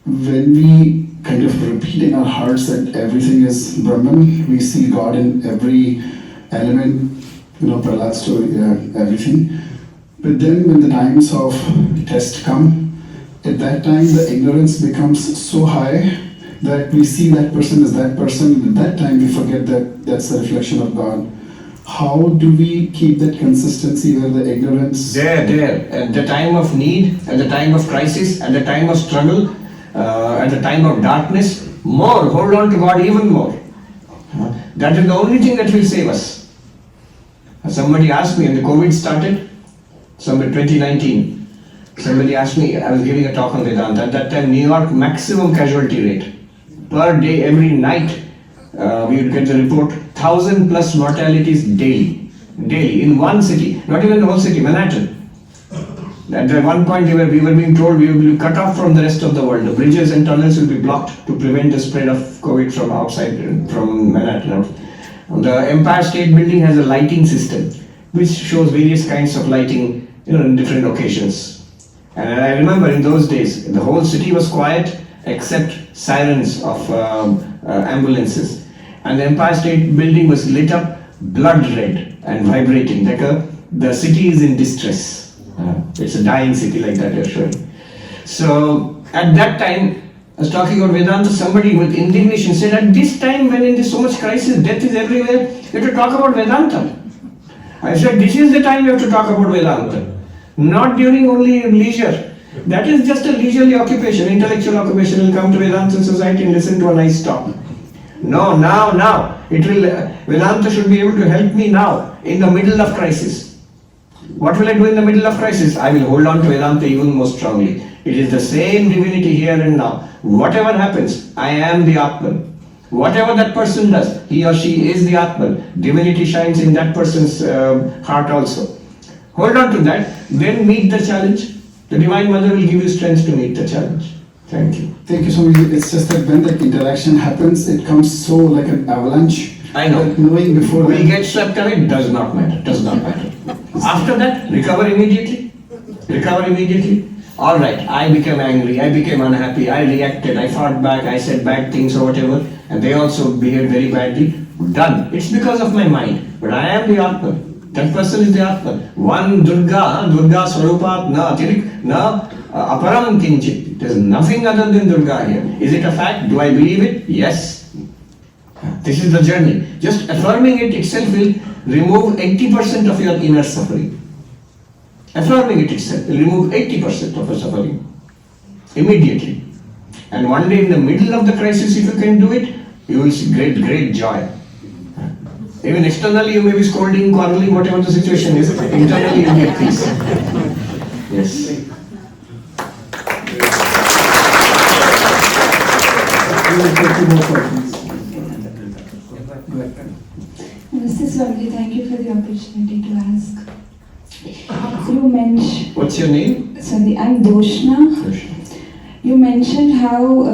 when we kind of repeat in our hearts that everything is Brahman, we see God in every element, Prahlad's story, everything. But then when the times of test come, at that time the ignorance becomes so high that we see that person as that person, and at that time we forget that that's the reflection of God. How do we keep that consistency where the ignorance... There, at the time of need, at the time of crisis, at the time of struggle, at the time of darkness, hold on to God even more. That is the only thing that will save us. Somebody asked me when the COVID started, 2019, somebody asked me, I was giving a talk on Vedanta, at that time New York maximum casualty rate. Per day, every night, we would get the report, 1,000 plus mortalities daily, in one city, not even the whole city, Manhattan. At one point we were being told we will be cut off from the rest of the world. The bridges and tunnels will be blocked to prevent the spread of COVID from outside, from Manhattan. The Empire State Building has a lighting system which shows various kinds of lighting, in different occasions. And I remember in those days, the whole city was quiet except sirens of ambulances. And the Empire State Building was lit up blood red and vibrating, like the city is in distress. It's a dying city like that you're showing. So at that time, I was talking about Vedanta, somebody with indignation said, at this time when in this so much crisis, death is everywhere, you have to talk about Vedanta. I said, this is the time you have to talk about Vedanta. Not during only leisure. That is just a leisurely occupation, intellectual occupation. Will come to Vedanta Society and listen to a nice talk. No, now. Vedanta should be able to help me now, in the middle of crisis. What will I do in the middle of crisis? I will hold on to Vedanta even more strongly. It is the same divinity here and now. Whatever happens, I am the Atman. Whatever that person does, he or she is the Atman. Divinity shines in that person's heart also. Hold on to that, then meet the challenge. The Divine Mother will give you strength to meet the challenge. Thank you. Thank you so much. It's just that when that interaction happens, it comes so like an avalanche. I know. That knowing before we get swept away, does not matter. After that, recover immediately. All right, I became angry, I became unhappy, I reacted, I fought back, I said bad things or whatever, and they also behaved very badly. Done. It's because of my mind. But I am the Atman. That person is the Atman. One Durga Swarupat na aparam kinchit. There's nothing other than Durga here. Is it a fact? Do I believe it? Yes. This is the journey. Just affirming it itself will remove 80% of your inner suffering. Affirming it itself will remove 80% of your suffering. Immediately. And one day in the middle of the crisis, if you can do it, you will see great joy. Even externally you may be scolding, quarreling, whatever the situation is. Internally you get peace. Yes. Mr. Swami, thank you for the opportunity to ask. You mentioned. What's your name? Sorry, I'm Doshna. You mentioned how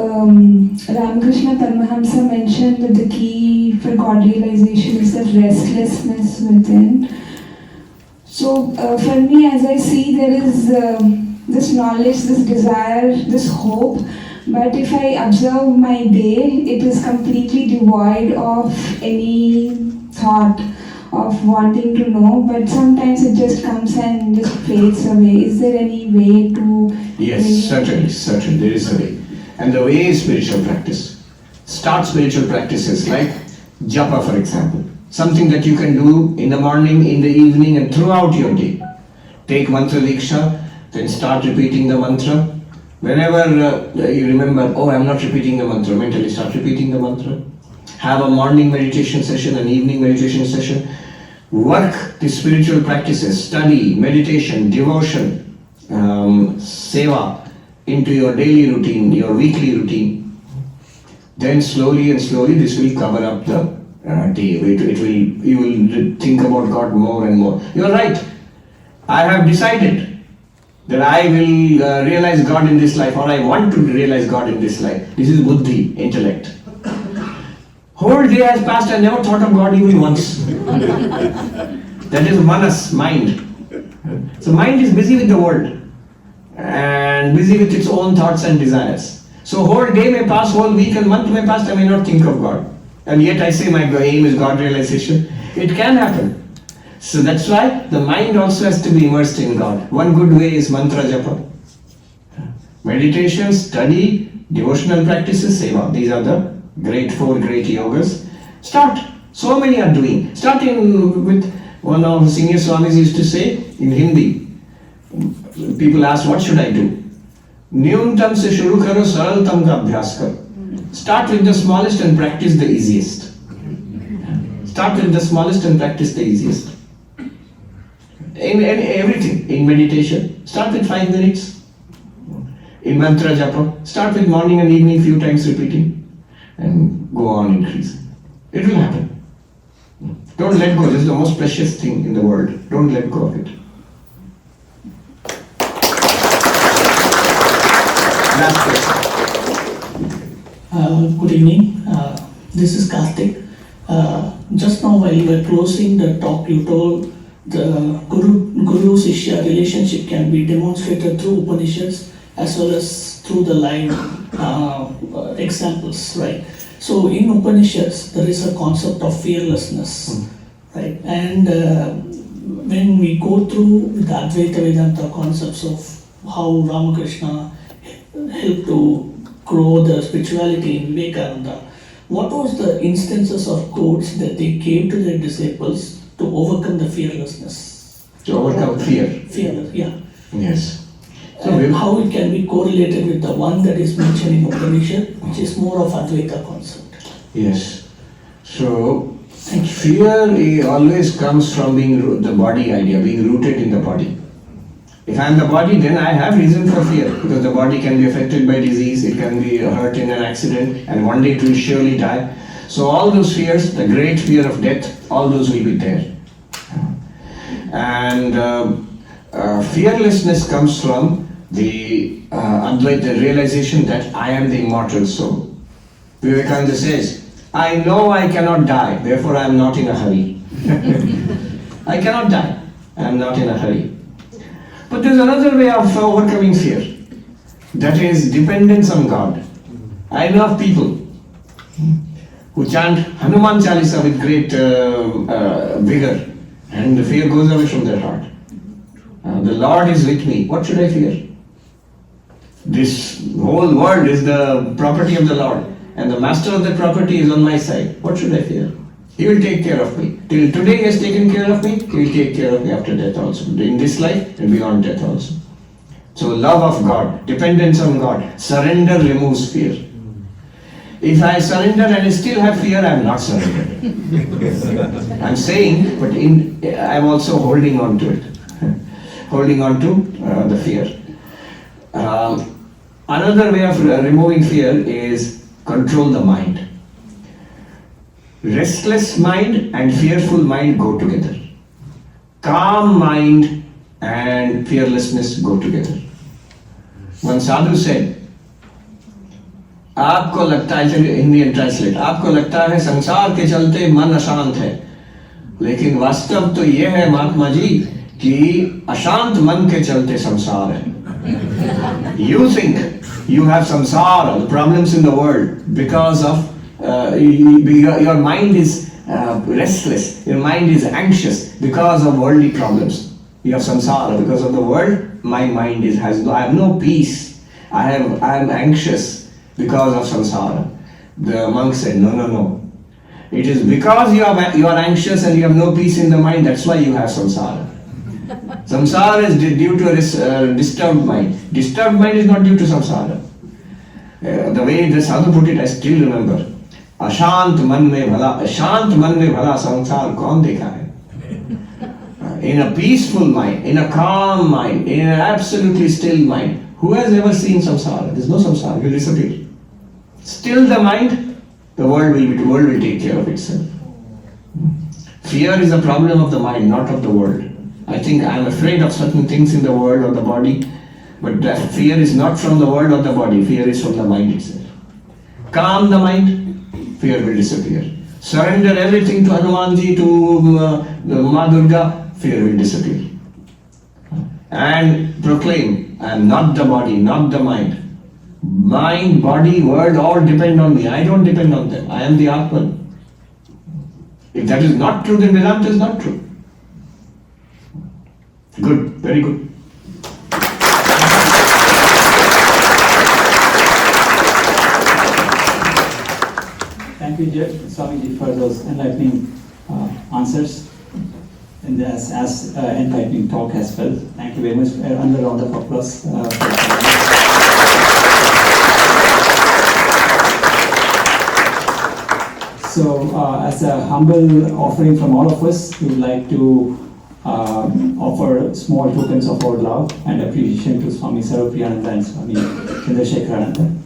Ramakrishna Paramahamsa mentioned that the key for God realization is the restlessness within. So for me, as I see, there is this knowledge, this desire, this hope, but if I observe my day, it is completely devoid of any thought of wanting to know, but sometimes it just comes and just fades away. Is there any way to... Yes, certainly, there is a way. And the way is spiritual practice. Start spiritual practices like japa, for example. Something that you can do in the morning, in the evening, and throughout your day. Take mantra diksha, then start repeating the mantra. Whenever you remember, oh, I'm not repeating the mantra, mentally start repeating the mantra. Have a morning meditation session, an evening meditation session. Work the spiritual practices, study, meditation, devotion, seva into your daily routine, your weekly routine. Then slowly this will cover up the day. You will think about God more and more. You're right. I have decided that I will realize God in this life, or I want to realize God in this life. This is buddhi, intellect. Whole day has passed, I never thought of God even once. That is manas, mind. So mind is busy with the world and busy with its own thoughts and desires. So whole day may pass, whole week and month may pass, I may not think of God. And yet I say my aim is God realization. It can happen. So that's why the mind also has to be immersed in God. One good way is mantra japa. Meditation, study, devotional practices, seva. These are the four great yogas. Start. So many are doing. Starting with one of the senior swamis used to say in Hindi. People ask, what should I do? Nyuntam se shuru karo, saraltam ka abhyas karo. Start with the smallest and practice the easiest. Start with the smallest and practice the easiest. In everything, in meditation, start with 5 minutes. In mantra japa, start with morning and evening few times repeating. And go on increasing. It will happen. Don't let go. This is the most precious thing in the world. Don't let go of it. Last question. Good evening. This is Karthik. Just now while you were closing the talk, you told the Guru-Shishya relationship can be demonstrated through Upanishads as well as through the live examples, right? So in Upanishads, there is a concept of fearlessness, right? And when we go through the Advaita Vedanta concepts of how Ramakrishna helped to grow the spirituality in Vivekananda, what was the instances of codes that they gave to their disciples to overcome the fearlessness? To overcome fear. Fearless, yeah. Yes. So how it can be correlated with the one that is mentioned in Upanishad, which is more of Advaita concept. Yes. So fear always comes from being the body idea, being rooted in the body. If I am the body, then I have reason for fear, because the body can be affected by disease, it can be hurt in an accident, and one day it will surely die. So all those fears, the great fear of death, all those will be there. And fearlessness comes from the Advaita, the realization that I am the immortal soul. Vivekananda says, I know I cannot die, therefore I am not in a hurry. I cannot die, I am not in a hurry. But there is another way of overcoming fear. That is dependence on God. I know of people who chant Hanuman Chalisa with great vigor, and the fear goes away from their heart. The Lord is with me. What should I fear? This whole world is the property of the Lord, and the master of that property is on my side. What should I fear? He will take care of me. Till today he has taken care of me, he will take care of me after death also. In this life and beyond death also. So love of God, dependence on God, surrender removes fear. If I surrender and I still have fear, I am not surrendered. I'm saying, but I'm also holding on to it. Holding on to the fear. Another way of removing fear is control the mind. Restless mind and fearful mind go together. Calm mind and fearlessness go together. One sadhu said, आपको लगता है, Hindi and translate, आपको लगता है संसार के चलते मन अशांत है, लेकिन वास्तव तो यह है महात्मा जी कि अशांत मन के चलते संसार है. You think you have samsara, the problems in the world, because of your mind is restless, your mind is anxious because of worldly problems. You have samsara because of the world. My mind I have no peace. I am anxious because of samsara. The monk said, no. It is because you are anxious and you have no peace in the mind. That's why you have samsara. Samsara is due to a disturbed mind. Disturbed mind is not due to samsara. The way the sadhu put it, I still remember. अशांत मन में भला संसार कौन देखा है? In a peaceful mind, in a calm mind, in an absolutely still mind, who has ever seen samsara? There is no samsara, it will disappear. Still the mind, the world will take care of itself. Fear is a problem of the mind, not of the world. I think I am afraid of certain things in the world or the body, but that fear is not from the world or the body, fear is from the mind itself. Calm the mind, fear will disappear. Surrender everything to Hanumanji, to Ma Durga, fear will disappear. And proclaim, I am not the body, not the mind. Mind, body, world, all depend on me. I don't depend on them. I am the Atman. If that is not true, then Vedanta is not true. Good, very good. Thank you, Swamiji, for those enlightening answers and as enlightening talk as well. Thank you very much. Another round of applause. So, as a humble offering from all of us, we would like to offer small tokens of our love and appreciation to Swami Sarvapriyananda and Swami Chandrasekharananda.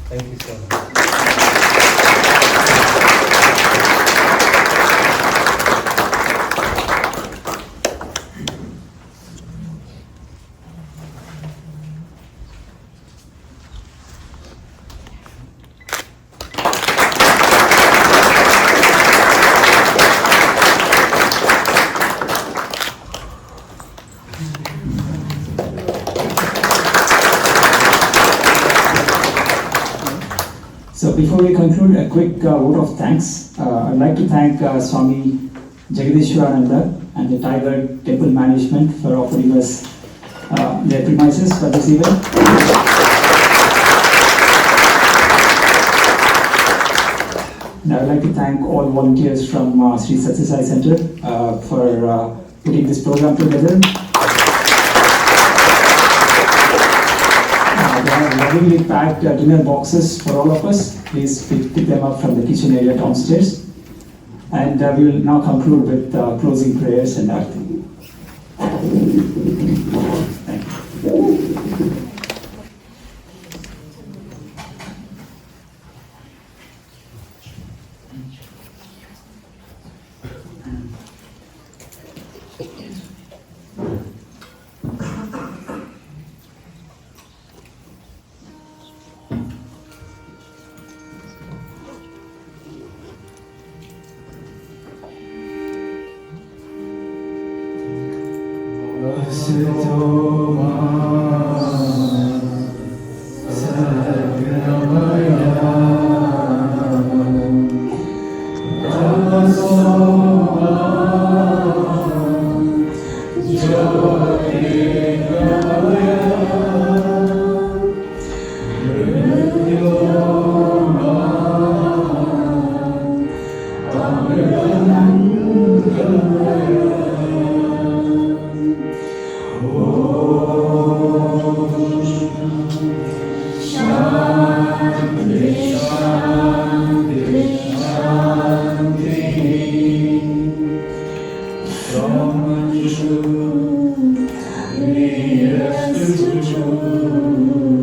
Thank you so much. So before we conclude, a quick vote of thanks. I'd like to thank Swami Jagadishwarananda and the Tiger Temple Management for offering us their premises for this event. And I would like to thank all volunteers from Sri Sathya Sai Center for putting this program together. They have lovingly packed dinner boxes for all of us. Please pick them up from the kitchen area downstairs. And we will now conclude with closing prayers and arati. Thank you. True.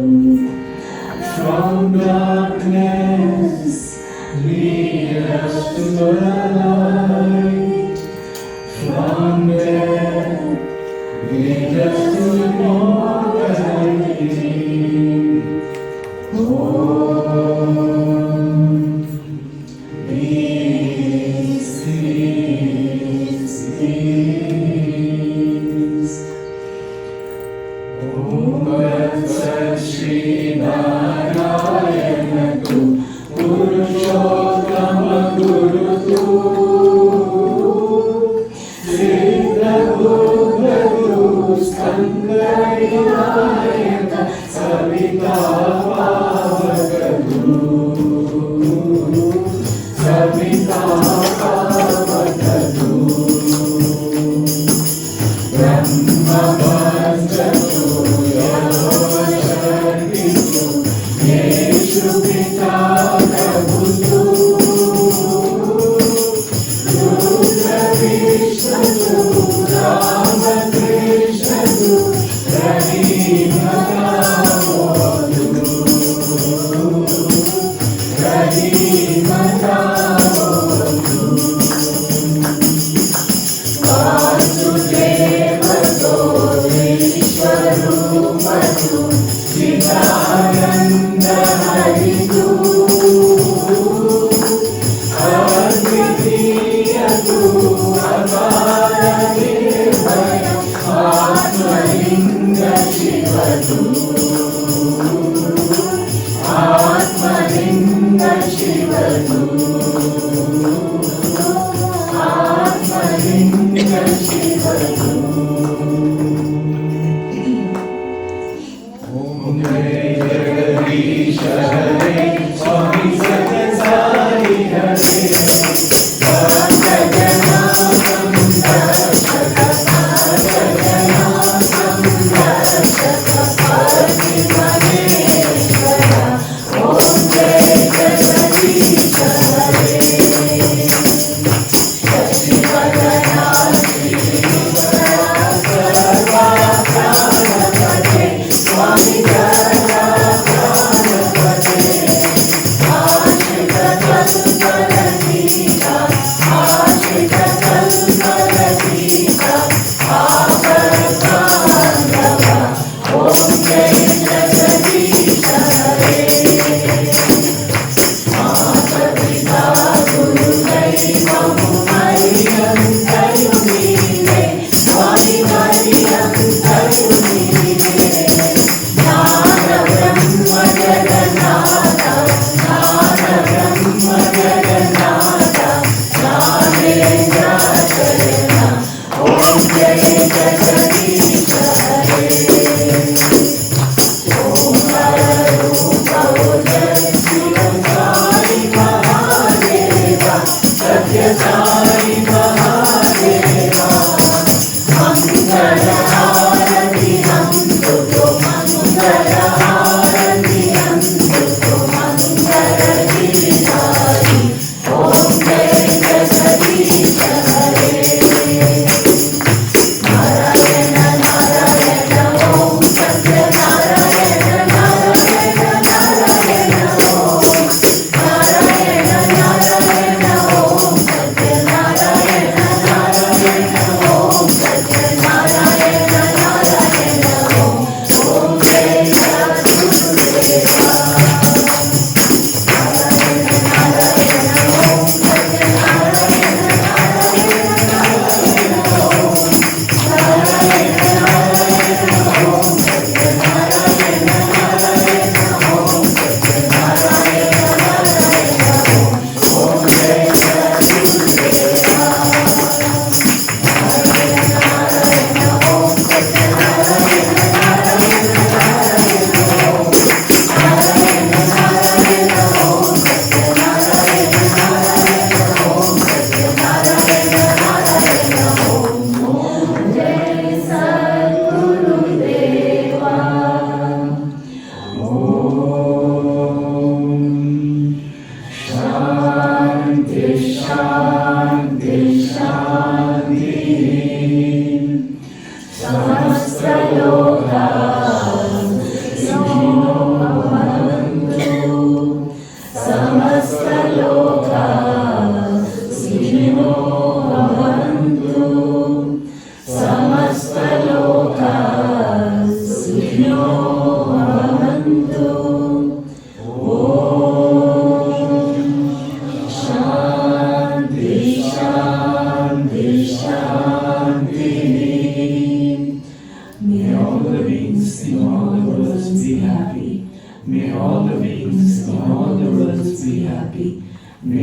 समस्तलोकाः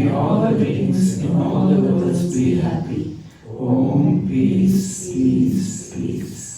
May all the beings in all the worlds be happy. Om, peace, peace, peace.